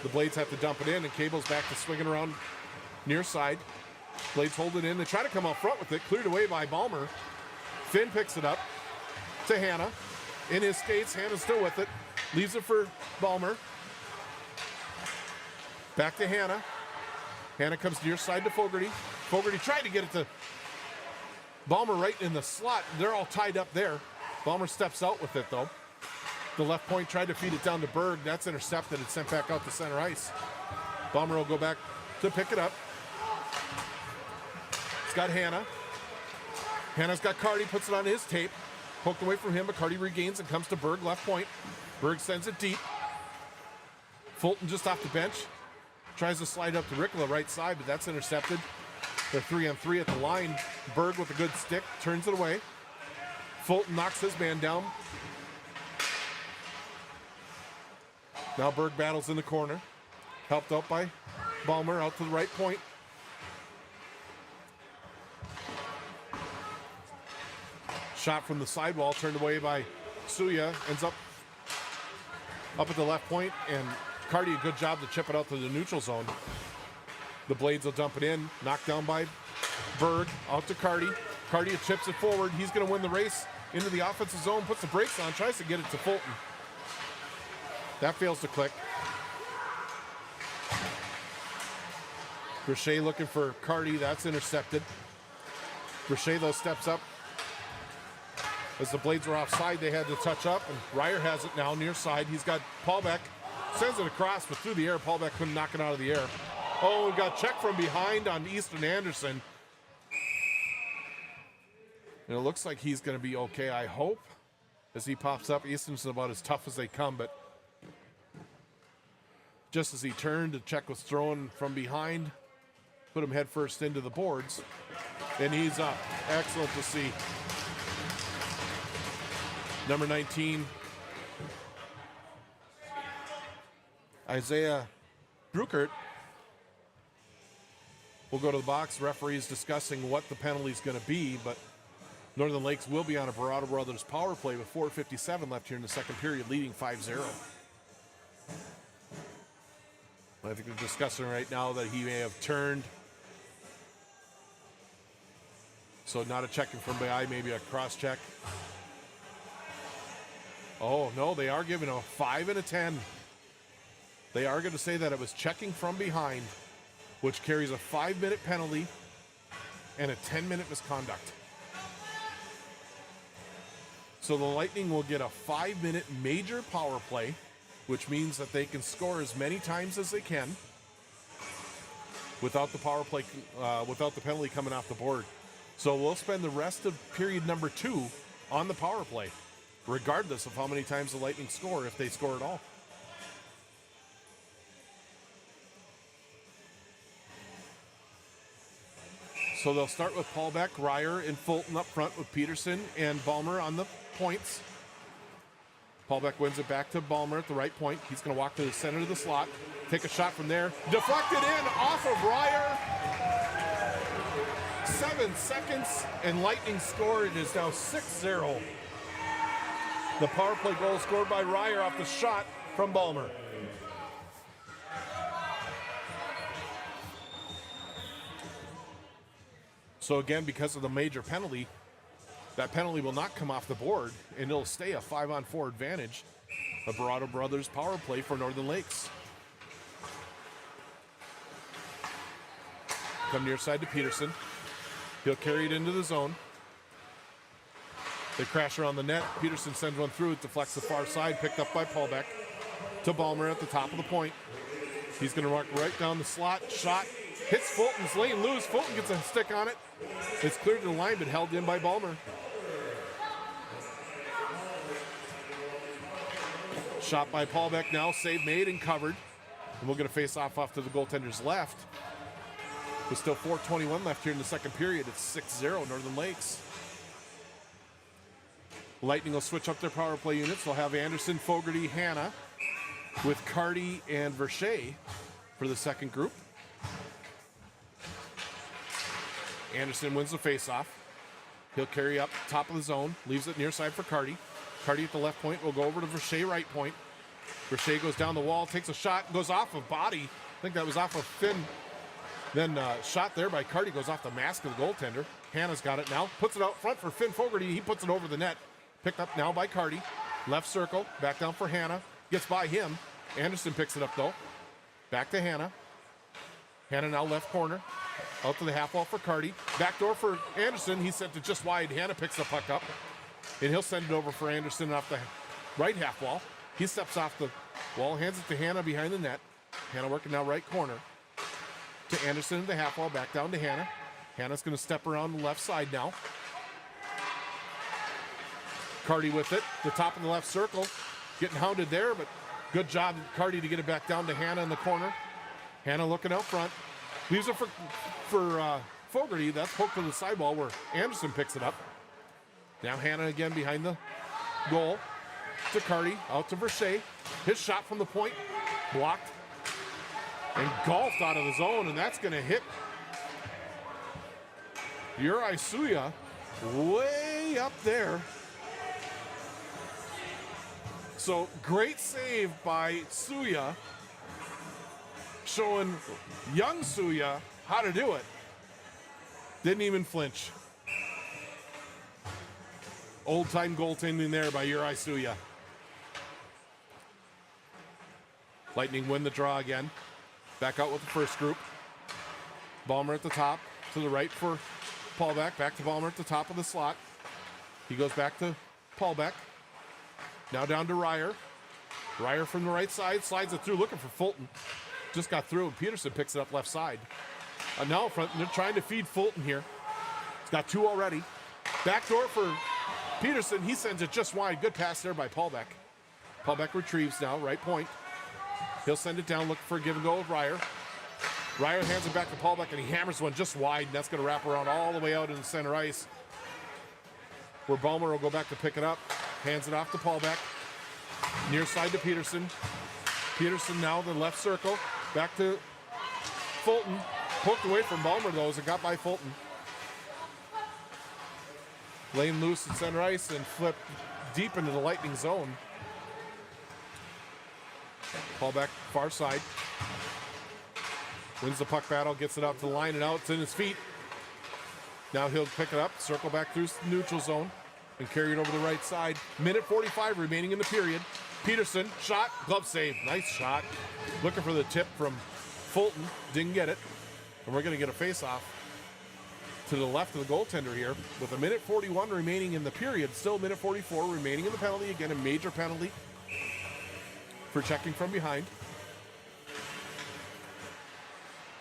The Blades have to dump it in, and Cable's back to swinging around near side. Blades hold it in. They try to come out front with it. Cleared away by Balmer. Finn picks it up to Hannah. In his skates, Hannah's still with it. Leaves it for Balmer. Back to Hannah. Hannah comes near side to Fogarty. Fogarty tried to get it to Balmer right in the slot. They're all tied up there. Balmer steps out with it though. The left point tried to feed it down to Berg. That's intercepted and sent back out to center ice. Balmer will go back to pick it up. It's got Hannah. Hannah's got Carty, puts it on his tape. Poked away from him, but Carty regains and comes to Berg, left point. Berg sends it deep. Fulton just off the bench. Tries to slide up to Ricola right side, but that's intercepted. They're 3-on-3 at the line. Berg with a good stick, turns it away. Fulton knocks his man down. Now Berg battles in the corner. Helped out by Balmer out to the right point. Shot from the sidewall, turned away by Suya. Ends up at the left point, and Carty a good job to chip it out to the neutral zone. The Blades will dump it in. Knocked down by Berg. Out to Carty. Carty chips it forward. He's going to win the race into the offensive zone. Puts the brakes on. Tries to get it to Fulton. That fails to click. Brochet looking for Carty. That's intercepted. Verche, though, steps up. As the blades were offside, they had to touch up, and Ryer has it now near side. He's got Paulbeck, sends it across, but through the air, Paulbeck couldn't knock it out of the air. Oh, we got check from behind on Easton Anderson. And it looks like he's going to be okay, I hope, as he pops up. Easton's about as tough as they come, but just as he turned, the check was thrown from behind, put him head first into the boards, and he's up. Excellent to see. Number 19, Isaiah Bruckert, will go to the box. Referees discussing what the penalty is going to be, but Northern Lakes will be on a Barado Brothers power play with 4:57 left here in the second period, leading 5-0. I think they're discussing right now that he may have turned. So not a checking from behind, maybe a cross check. Oh, no, they are giving a 5 and a 10. They are going to say that it was checking from behind, which carries a 5-minute penalty and a 10-minute misconduct. So the Lightning will get a 5-minute major power play, which means that they can score as many times as they can without the power play, without the penalty coming off the board. So we'll spend the rest of period number 2 on the power play, regardless of how many times the Lightning score, if they score at all. So they'll start with Paulbeck, Ryer, and Fulton up front with Peterson and Balmer on the points. Paulbeck wins it back to Balmer at the right point. He's going to walk to the center of the slot, take a shot from there, deflected in off of Ryer. 7 seconds, and Lightning score. It is now 6-0. The power play goal scored by Ryer off the shot from Balmer. So again, because of the major penalty, that penalty will not come off the board, and it'll stay a 5-on-4 advantage. A Barado Brothers power play for Northern Lakes. Come near side to Peterson. He'll carry it into the zone. They crash around the net. Peterson sends one through. It deflects the far side, picked up by Paulbeck. To Balmer at the top of the point. He's going to walk right down the slot. Shot. Hits Fulton's lane loose. Fulton gets a stick on it. It's cleared to the line, but held in by Balmer. Shot by Paulbeck now. Save made and covered. And we'll get a face-off off to the goaltender's left. With still 4:21 left here in the second period. It's 6-0 Northern Lakes. Lightning will switch up their power play units. They'll have Anderson, Fogarty, Hanna with Carty and Verche for the second group. Anderson wins the faceoff. He'll carry up top of the zone, leaves it near side for Carty. Carty at the left point will go over to Verche right point. Verche goes down the wall, takes a shot, goes off of body. I think that was off of Finn. Then shot there by Carty goes off the mask of the goaltender. Hanna's got it now, puts it out front for Finn Fogarty. He puts it over the net. Picked up now by Carty. Left circle, back down for Hanna. Gets by him. Anderson picks it up though. Back to Hanna. Hanna now left corner. Out to the half wall for Carty. Back door for Anderson. He sent it just wide. Hanna picks the puck up. And he'll send it over for Anderson off the right half wall. He steps off the wall, hands it to Hanna behind the net. Hanna working now right corner. To Anderson in the half wall, back down to Hanna. Hanna's going to step around the left side now. Carty with it, the top of the left circle. Getting hounded there, but good job, Carty, to get it back down to Hanna in the corner. Hanna looking out front. Leaves it for Fogarty. That's poked to the sidewall where Anderson picks it up. Now Hanna again behind the goal. To Carty, out to Verche. His shot from the point, blocked. And golfed out of the zone, and that's going to hit Uri Suya way up there. So great save by Suya, showing young Suya how to do it. Didn't even flinch. Old-time goaltending there by Uri Suya. Lightning win the draw again. Back out with the first group. Balmer at the top, to the right for Paulbeck. Back to Ballmer at the top of the slot. He goes back to Paulbeck. Now down to Ryer. Ryer from the right side. Slides it through, looking for Fulton. Just got through, and Peterson picks it up left side. Now front, they're trying to feed Fulton here. He's got 2 already. Backdoor for Peterson. He sends it just wide. Good pass there by Paulbeck. Paulbeck retrieves now, right point. He'll send it down, looking for a give and go with Ryer. Ryer hands it back to Paulbeck, and he hammers one just wide, and that's going to wrap around all the way out into center ice, where Ballmer will go back to pick it up. Hands it off to Paulbeck. Near side to Peterson. Peterson now the left circle. Back to Fulton. Poked away from Ballmer, though, as it got by Fulton. Lane loose at center ice and flipped deep into the Lightning zone. Paulbeck, far side. Wins the puck battle, gets it out to the line and out. It's in his feet. Now he'll pick it up, circle back through the neutral zone, and carry it over the right side. Minute 45 remaining in the period. Peterson, shot, glove save. Nice shot. Looking for the tip from Fulton. Didn't get it. And we're going to get a face-off to the left of the goaltender here with a minute 41 remaining in the period. Still minute 44 remaining in the penalty. Again, a major penalty for checking from behind.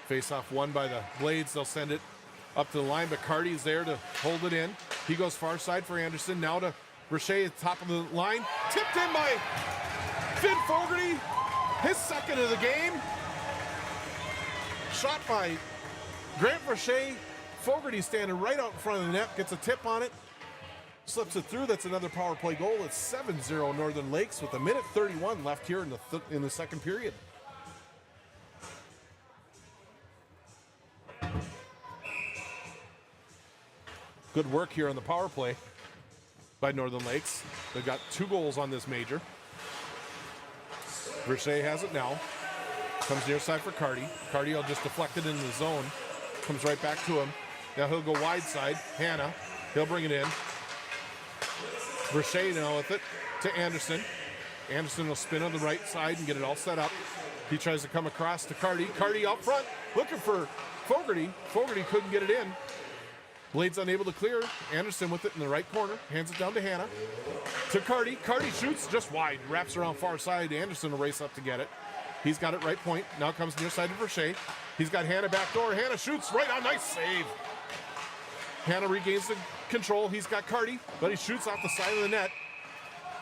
Face-off won by the Blades. They'll send it up to the line, but Carty's there to hold it in. He goes far side for Anderson. Now to Brochet at the top of the line. Tipped in by Finn Fogarty. His second of the game. Shot by Grant Brochet. Fogarty standing right out in front of the net. Gets a tip on it. Slips it through. That's another power play goal. It's 7-0 Northern Lakes with a minute 31 left here in the second period. Good work here on the power play by Northern Lakes. They've got 2 goals on this major. Brochet has it now. Comes near side for Carty. Carty will just deflect it into the zone. Comes right back to him. Now he'll go wide side. Hanna. He'll bring it in. Brochet now with it to Anderson. Anderson will spin on the right side and get it all set up. He tries to come across to Carty. Carty out front looking for Fogarty. Fogarty couldn't get it in. Blades unable to clear. Anderson with it in the right corner. Hands it down to Hanna. To Carty. Carty shoots just wide. Wraps around far side. Anderson will race up to get it. He's got it right point. Now comes near side to Brochet. He's got Hanna back door. Hanna shoots right on. Nice save. Hanna regains the control. He's got Carty, but he shoots off the side of the net.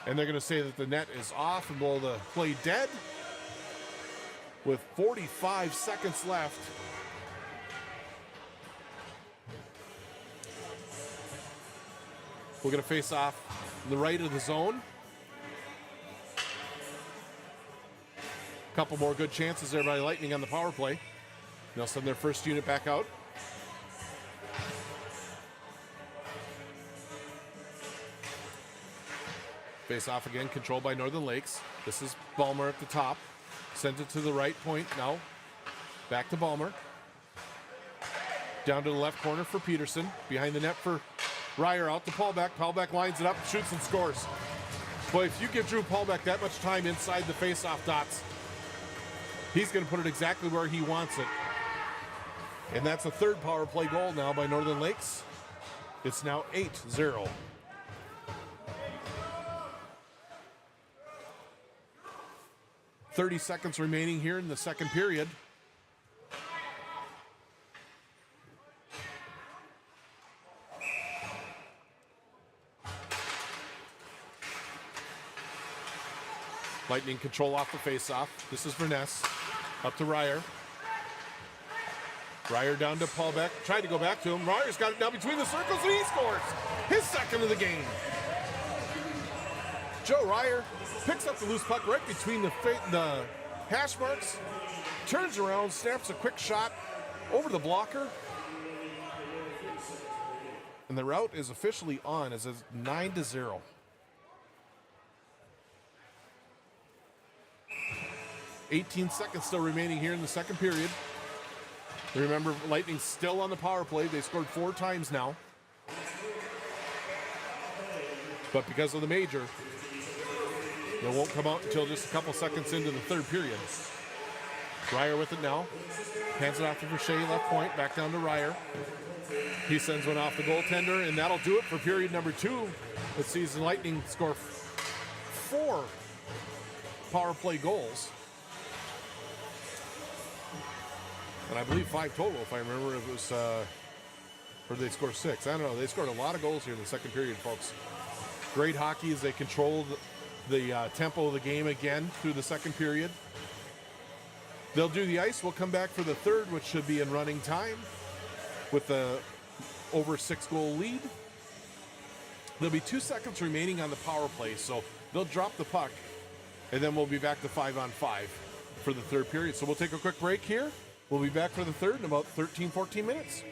And they're going to say that the net is off and blow the play dead with 45 seconds left. We're going to face off the right of the zone. A couple more good chances there by Lightning on the power play. They'll send their first unit back out. Face off again, controlled by Northern Lakes. This is Ballmer at the top. Sends it to the right point now. Back to Ballmer. Down to the left corner for Peterson. Behind the net for Ryer, out to Paulbeck. Paulbeck lines it up, shoots and scores. Boy, if you give Drew Paulbeck that much time inside the face-off dots, he's going to put it exactly where he wants it. And that's a third power play goal now by Northern Lakes. It's now 8-0. .30 seconds remaining here in the second period. Lightning control off the face-off. This is Verness. Up to Ryer. Ryer down to Paulbeck. Tried to go back to him. Ryer's got it now between the circles, and he scores his second of the game. Joe Ryer picks up the loose puck right between the hash marks. Turns around, snaps a quick shot over the blocker. And the route is officially on as it's 9-0. .18 seconds still remaining here in the second period. Remember, Lightning still on the power play. They scored 4 times now. But because of the major, they won't come out until just a couple seconds into the third period. Ryer with it now. Hands it off to Verche, left point, back down to Ryer. He sends one off the goaltender, and that'll do it for period number 2. It sees the Lightning score 4 power play goals. And I believe 5 total, if I remember. It was, or did they score 6? I don't know. They scored a lot of goals here in the second period, folks. Great hockey as they controlled the tempo of the game again through the second period. They'll do the ice. We'll come back for the third, which should be in running time with the over 6-goal lead. There'll be 2 seconds remaining on the power play, so they'll drop the puck, and then we'll be back to 5-on-5 for the third period. So we'll take a quick break here. We'll be back for the third in about 13, 14 minutes.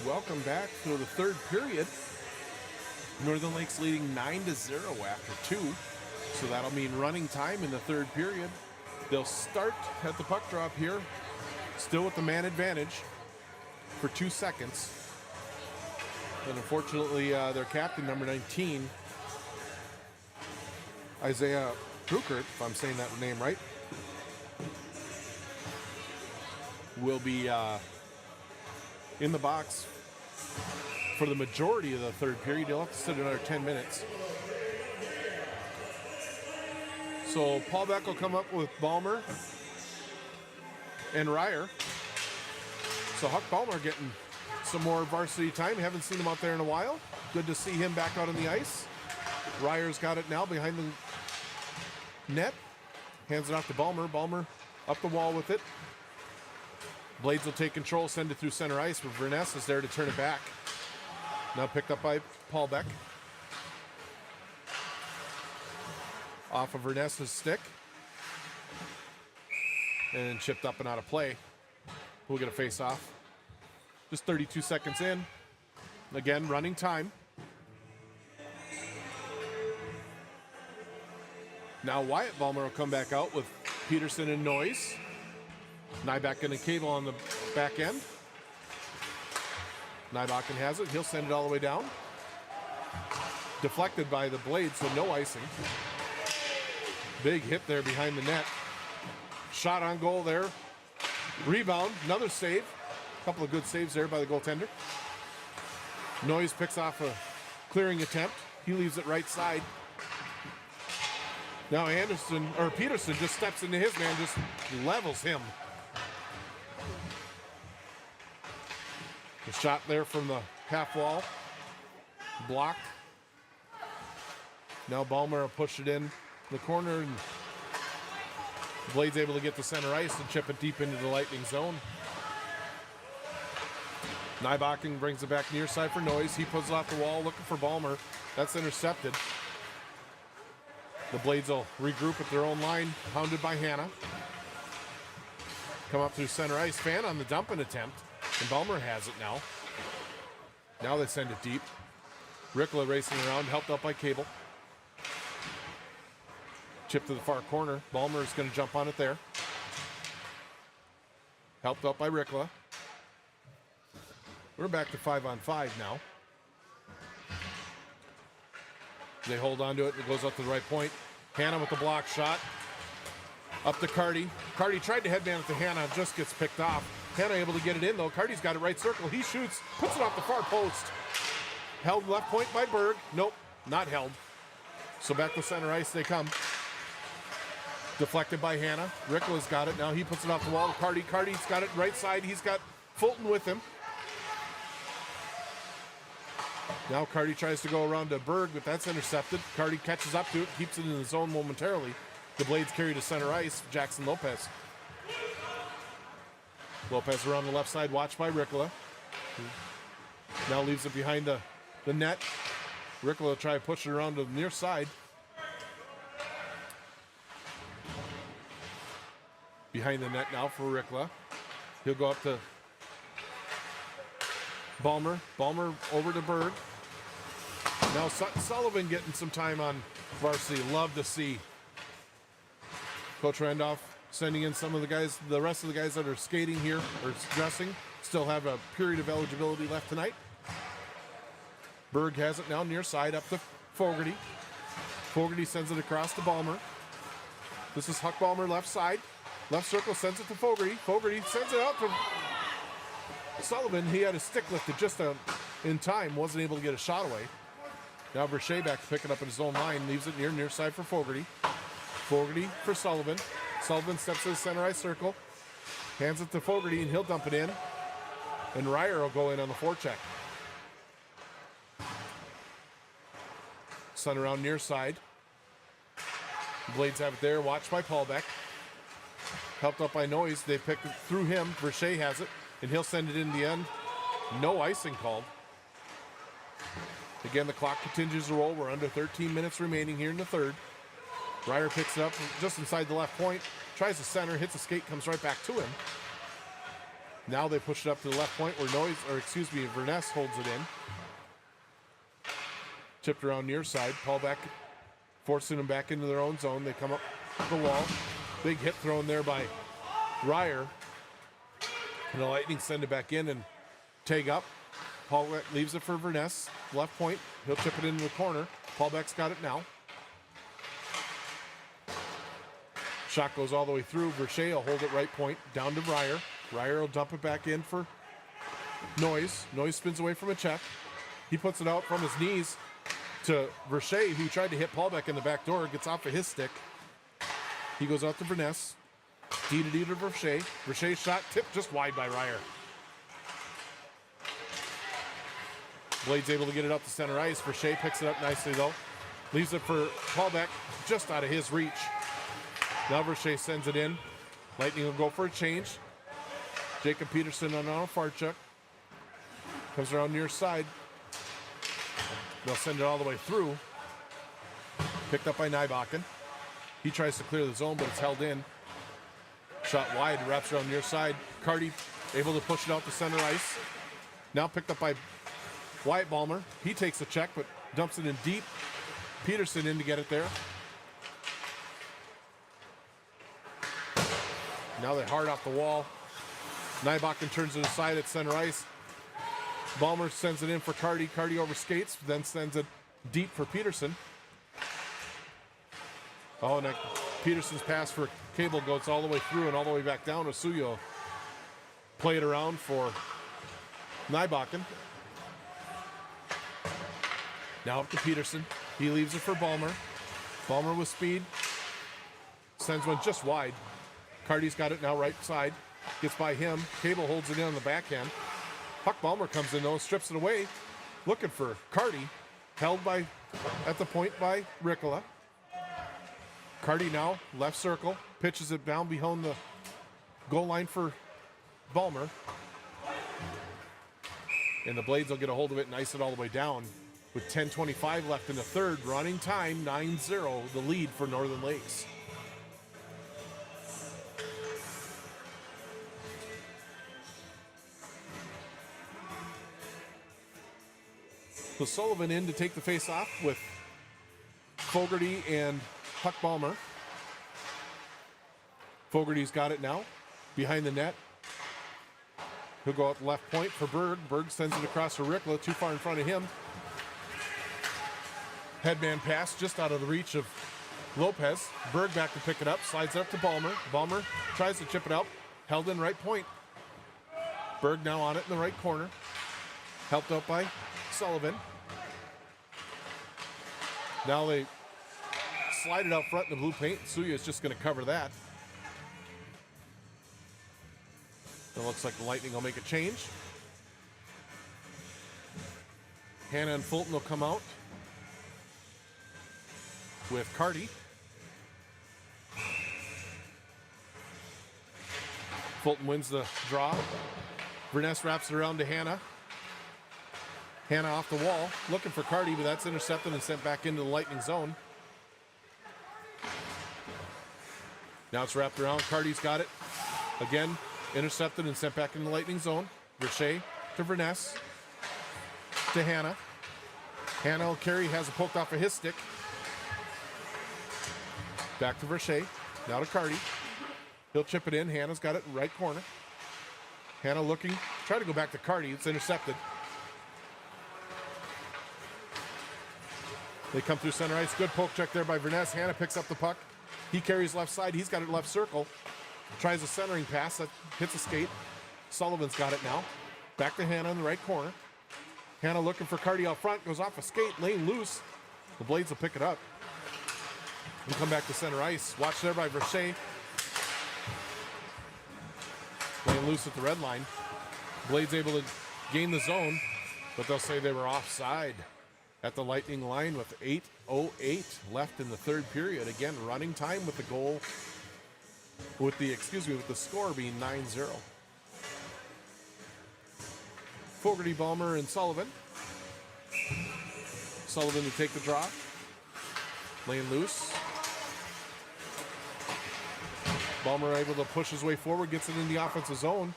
Welcome back to the third period. Northern Lakes leading 9-0 after 2. So that'll mean running time in the third period. They'll start at the puck drop here, still with the man advantage for 2 seconds. And unfortunately, their captain, number 19, Isaiah Bruckert, if I'm saying that name right, will be in the box for the majority of the third period. He'll have to sit another 10 minutes. So Paul Beck will come up with Balmer and Ryer. So Huck Balmer getting some more varsity time. Haven't seen him out there in a while. Good to see him back out on the ice. Ryer's got it now behind the net. Hands it off to Balmer. Balmer up the wall with it. Blades will take control, send it through center ice, but Verness is there to turn it back. Now picked up by Paul Beck. Off of Verness's stick. And chipped up and out of play. We'll get a face off. Just 32 seconds in. Again, running time. Now Wyatt Balmer will come back out with Peterson and Noyes. Nybakken and Cable on the back end. Nybakken has it. He'll send it all the way down. Deflected by the Blades, so no icing. Big hit there behind the net. Shot on goal there. Rebound, another save. A couple of good saves there by the goaltender. Noyes picks off a clearing attempt. He leaves it right side. Now Peterson just steps into his man, just levels him. The shot there from the half wall. Blocked. Now Balmer will push it in the corner, and Blade's able to get the center ice and chip it deep into the Lightning zone. Nybakken brings it back near side for Noyes. He puts it off the wall looking for Balmer. That's intercepted. The Blades will regroup at their own line, hounded by Hanna. Come up through center ice. Fan on the dumping attempt, and Balmer has it now. Now they send it deep. Rickla racing around, helped out by Cable. Chip to the far corner. Balmer is going to jump on it there. Helped out by Rickla. We're back to 5-on-5 now. They hold on to it. It goes up to the right point. Hanna with the block shot. Up to Carty. Carty tried to headband it to Hanna. Just gets picked off. Hanna able to get it in, though. Carty's got it right circle. He shoots. Puts it off the far post. Held left point by Berg. Nope, not held. So back to center ice they come. Deflected by Hanna. Rickla's got it. Now he puts it off the wall to Carty. Carty's got it right side. He's got Fulton with him. Now Carty tries to go around to Berg, but that's intercepted. Carty catches up to it, keeps it in the zone momentarily. The Blades carry to center ice. Jackson Lopez. Lopez around the left side, watched by Rickla. Now leaves it behind the net. Rickla will try to push it around to the near side. Behind the net now for Rickla. He'll go up to Balmer. Balmer over to Berg. Now Sullivan getting some time on varsity. Love to see Coach Randolph sending in some of the guys, the rest of the guys that are skating here or dressing, still have a period of eligibility left tonight. Berg has it now near side up to Fogarty. Fogarty sends it across to Balmer. This is Huck Balmer left side. Left circle sends it to Fogarty. Fogarty sends it out to Sullivan. He had his stick lifted just in time, wasn't able to get a shot away. Now Verche back to pick it up in his own line, leaves it near side for Fogarty. Fogarty for Sullivan. Sullivan steps to the center ice circle, hands it to Fogarty, and he'll dump it in. And Ryer will go in on the forecheck. Sun around near side. Blades have it there, watched by Paul Beck. Helped up by Noyes. They picked it through him. Verche has it, and he'll send it in the end. No icing called. Again, the clock continues to roll. We're under 13 minutes remaining here in the third. Ryer picks it up just inside the left point. Tries to center, hits a skate, comes right back to him. Now they push it up to the left point where Verness holds it in. Chipped around near side. Paul back, forcing them back into their own zone. They come up the wall. Big hit thrown there by Ryer. And the Lightning send it back in and tag up. Paul leaves it for Verness. Left point. He'll chip it into the corner. Paul Beck's got it now. Shot goes all the way through. Verche will hold it right point. Down to Ryer. Ryer will dump it back in for Noyes. Noyes spins away from a check. He puts it out from his knees to Verche, who tried to hit Paul Beck in the back door. Gets off of his stick. He goes out to Verness. D to Verche. Verche's shot tipped just wide by Ryer. Blade's able to get it up to center ice. Verche picks it up nicely though. Leaves it for Paul Beck just out of his reach. Now Verche sends it in. Lightning will go for a change. Jacob Peterson on a far check. Comes around near side. They'll send it all the way through. Picked up by Nybakken. He tries to clear the zone, but it's held in. Shot wide, wraps around near side. Carty able to push it out to center ice. Now picked up by Wyatt Ballmer. He takes the check, but dumps it in deep. Peterson in to get it there. Now they hard off the wall. Nybakken turns it aside at center ice. Ballmer sends it in for Carty. Carty overskates, then sends it deep for Peterson. Oh, and Peterson's pass for Cable goes all the way through and all the way back down. Osuyo play it around for Nybakken. Now up to Peterson. He leaves it for Ballmer. Ballmer with speed. Sends one just wide. Carty's got it now right side. Gets by him. Cable holds it in on the backhand. Puck Ballmer comes in though, strips it away. Looking for Carty. Held by at the point by Ricola. Carty now, left circle. Pitches it down behind the goal line for Ballmer. And the Blades will get a hold of it and ice it all the way down. With 10:25 left in the third, running time, 9-0, the lead for Northern Lakes. So Sullivan in to take the face off with Fogarty and Puck Ballmer. Fogarty's got it now, behind the net. He'll go out left point for Berg. Berg sends it across to Rickla, too far in front of him. Headman pass just out of the reach of Lopez. Berg back to pick it up, slides it up to Ballmer. Ballmer tries to chip it out, held in right point. Berg now on it in the right corner. Helped out by Sullivan. Now they slide it out front in the blue paint. Suya is just going to cover that. It looks like the Lightning will make a change. Hanna and Fulton will come out with Carty. Fulton wins the draw. Verness wraps it around to Hanna. Hanna off the wall, looking for Carty, but that's intercepted and sent back into the Lightning zone. Now it's wrapped around. Carty's got it. Again, intercepted and sent back into the Lightning zone. Verche to Verness. To Hanna. Hanna will carry, has it poked off of his stick. Back to Verche. Now to Carty. He'll chip it in. Hanna's got it in right corner. Hanna looking, try to go back to Carty. It's intercepted. They come through center ice. Good poke check there by Verness. Hanna picks up the puck. He carries left side. He's got it left circle. Tries a centering pass that hits a skate. Sullivan's got it now. Back to Hanna in the right corner. Hanna looking for Carty out front. Goes off a skate. Lane loose. The Blades will pick it up. And come back to center ice. Watch there by Verche. Lane loose at the red line. Blades able to gain the zone, but they'll say they were offside at the Lightning line with 8:08 left in the third period. Again, running time with the goal, with the score being 9-0. Fogarty, Ballmer, and Sullivan. Sullivan to take the draw. Lane loose. Ballmer able to push his way forward, gets it in the offensive zone.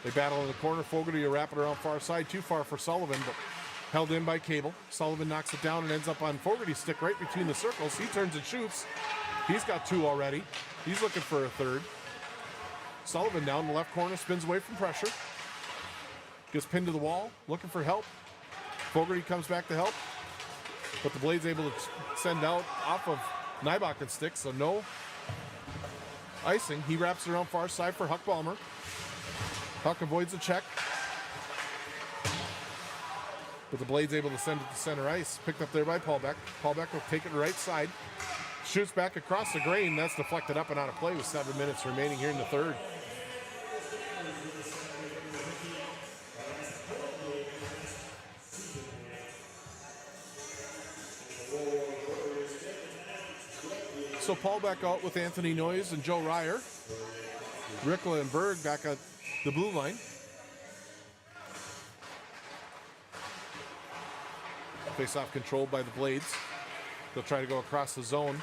They battle in the corner. Fogarty will wrap it around far side. Too far for Sullivan, but held in by Cable. Sullivan knocks it down and ends up on Fogarty's stick right between the circles. He turns and shoots. He's got 2 already. He's looking for a third. Sullivan down in the left corner, spins away from pressure. Gets pinned to the wall, looking for help. Fogarty comes back to help, but the Blades able to send out off of Nybachen's stick, so no icing. He wraps it around far side for Huck Balmer. Huck avoids the check, but the Blades able to send it to center ice. Picked up there by Paulbeck. Paulbeck will take it to the right side. Shoots back across the grain. That's deflected up and out of play with 7 minutes remaining here in the third. So Paulbeck out with Anthony Noyes and Joe Ryer. Rickla and Berg back at the blue line. Face-off controlled by the Blades. They'll try to go across the zone.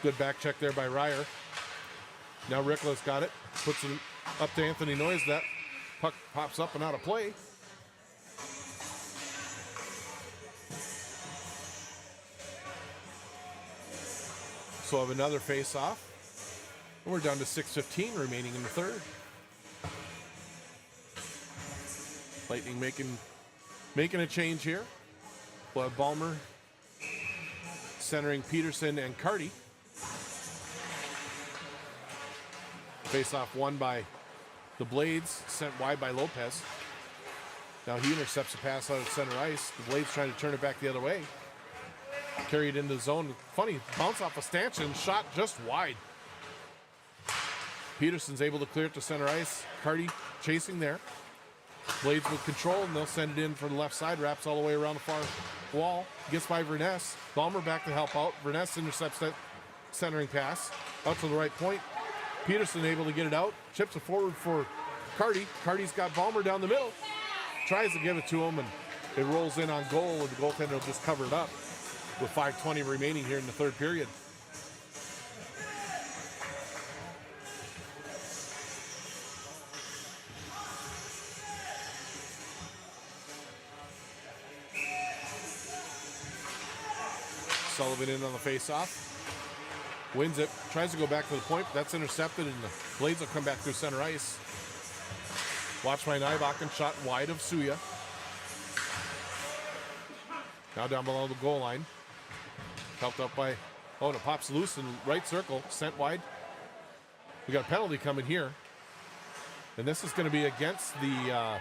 Good back check there by Ryer. Now Rickla's got it. Puts it up to Anthony Noyes. That puck pops up and out of play. So have another face-off. And we're down to 6:15 remaining in the third. Lightning making a change here. We'll have Balmer centering Peterson and Carty. Face-off won by the Blades, sent wide by Lopez. Now he intercepts a pass out at center ice. The Blades trying to turn it back the other way. Carried into the zone. Funny, bounce off a stanchion, shot just wide. Peterson's able to clear it to center ice. Carty chasing there. Blades with control, and they'll send it in from the left side. Wraps all the way around the far wall. Gets by Verness. Balmer back to help out. Verness intercepts that centering pass. Out to the right point. Peterson able to get it out. Chips it forward for Carty. Carty's got Balmer down the middle. Tries to give it to him, and it rolls in on goal, and the goaltender will just cover it up with 5:20 remaining here in the third period. Sullivan in on the face-off. Wins it. Tries to go back to the point, but that's intercepted, and the Blades will come back through center ice. Watch by Nybakken, shot wide of Suya. Now down below the goal line. Helped up by, and it pops loose in right circle, sent wide. We got a penalty coming here. And this is going to be against the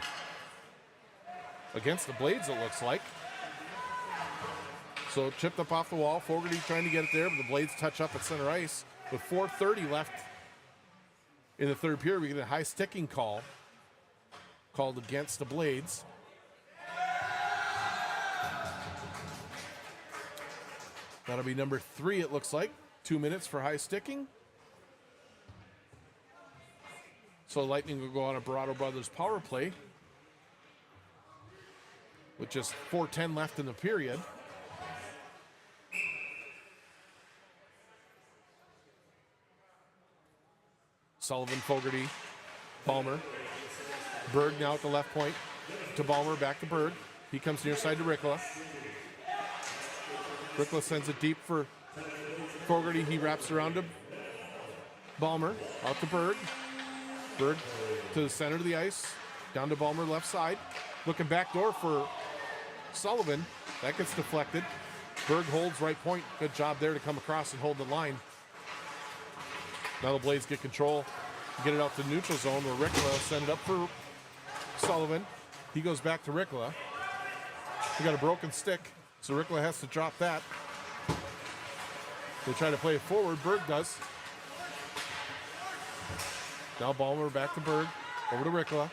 Blades, it looks like. So chipped up off the wall. Fogarty trying to get it there, but the Blades touch up at center ice. With 4:30 left in the third period, we get a high sticking call called against the Blades. That'll be number 3, it looks like. 2 minutes for high sticking. So Lightning will go on a Barado Brothers power play with just 4:10 left in the period. Sullivan, Fogarty, Balmer. Berg now at the left point to Balmer, back to Berg. He comes near side to Rickla. Rickla sends it deep for Fogarty. He wraps around to Balmer, out to Berg. Berg to the center of the ice, down to Balmer left side. Looking back door for Sullivan. That gets deflected. Berg holds right point. Good job there to come across and hold the line. Now the Blades get control, get it out to the neutral zone where Rickla will send it up for Sullivan. He goes back to Rickla. We got a broken stick, so Rickla has to drop that. They try to play it forward. Berg does. Now Balmer back to Berg, over to Rickla.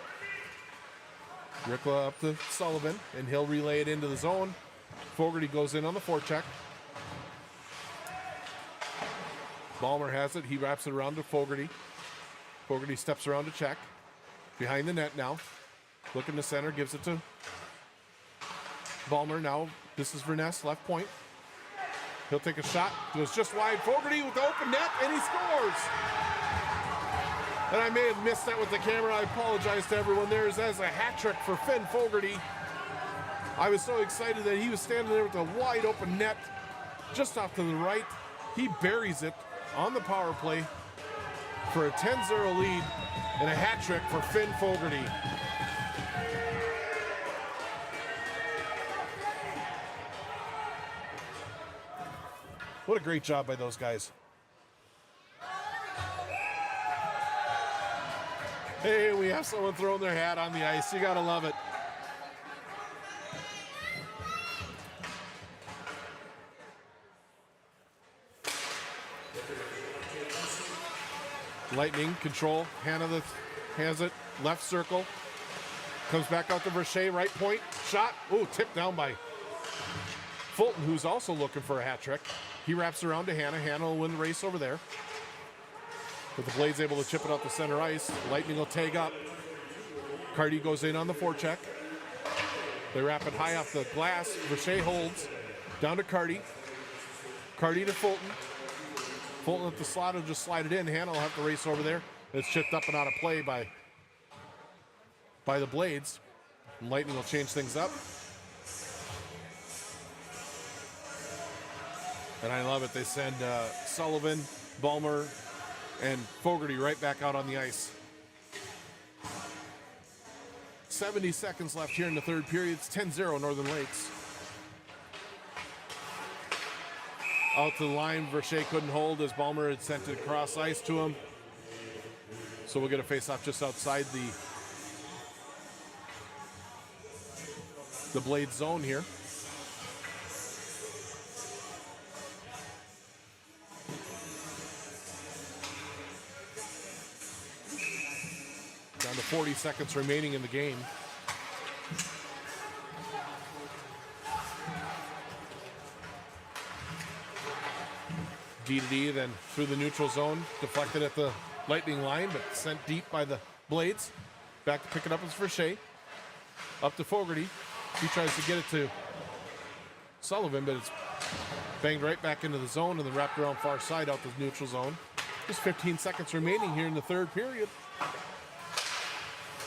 Rickla up to Sullivan, and he'll relay it into the zone. Fogarty goes in on the forecheck. Balmer has it. He wraps it around to Fogarty. Fogarty steps around to check. Behind the net now. Looking to center, gives it to Balmer. Now this is Verness, left point. He'll take a shot. Goes just wide. Fogarty with the open net, and he scores. And I may have missed that with the camera. I apologize to everyone. There's a hat trick for Finn Fogarty. I was so excited that he was standing there with a wide open net just off to the right. He buries it on the power play for a 10-0 lead and a hat trick for Finn Fogarty. What a great job by those guys. Hey, we have someone throwing their hat on the ice. You gotta love it. Lightning control. Hannah has it. Left circle. Comes back out to Varsity. Right point. Shot. Ooh, tipped down by Fulton, who's also looking for a hat trick. He wraps around to Hannah. Hannah will win the race over there. But the Blades able to chip it out to center ice. Lightning will tag up. Carty goes in on the forecheck. They wrap it high off the glass. Varsity holds. Down to Carty. Carty to Fulton. Fulton at the slot will just slide it in. Hannah will have to race over there. It's chipped up and out of play by the Blades. And Lightning will change things up. And I love it. They send Sullivan, Balmer, and Fogarty right back out on the ice. 70 seconds left here in the third period. It's 10-0 Northern Lakes. Out to the line, Varsity couldn't hold as Balmer had sent it across ice to him. So we'll get a face-off just outside the Blade zone here. Down to 40 seconds remaining in the game. D to D, then through the neutral zone, deflected at the Lightning line, but sent deep by the Blades. Back to pick it up as Varsity. Up to Fogarty. He tries to get it to Sullivan, but it's banged right back into the zone and then wrapped around far side out the neutral zone. Just 15 seconds remaining here in the third period.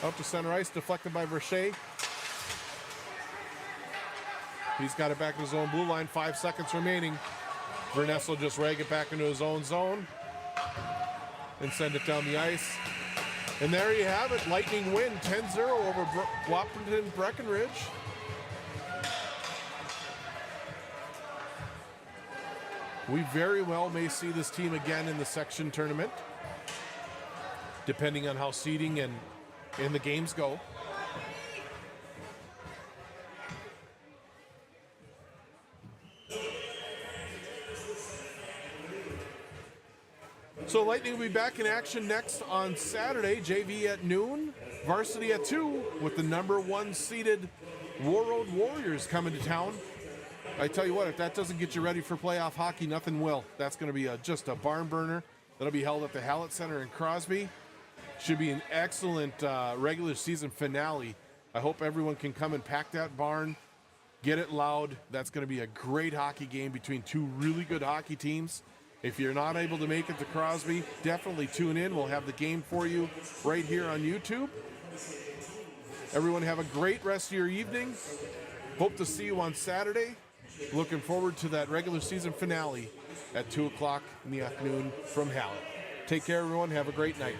Out to center ice, deflected by Varsity. He's got it back in his own blue line, 5 seconds remaining. Verness will just rag it back into his own zone and send it down the ice. And there you have it. Lightning win 10-0 over Wahpeton Breckenridge. We very well may see this team again in the section tournament, depending on how seeding and the games go. So Lightning will be back in action next on Saturday. JV at noon, Varsity at 2, with the number 1 seeded War Road Warriors coming to town. I tell you what, if that doesn't get you ready for playoff hockey, nothing will. That's going to be just a barn burner. That'll be held at the Hallett Center in Crosby. Should be an excellent regular season finale. I hope everyone can come and pack that barn, get it loud. That's going to be a great hockey game between two really good hockey teams. If you're not able to make it to Crosby, definitely tune in. We'll have the game for you right here on YouTube. Everyone have a great rest of your evening. Hope to see you on Saturday. Looking forward to that regular season finale at 2 o'clock in the afternoon from Hallett. Take care, everyone. Have a great night.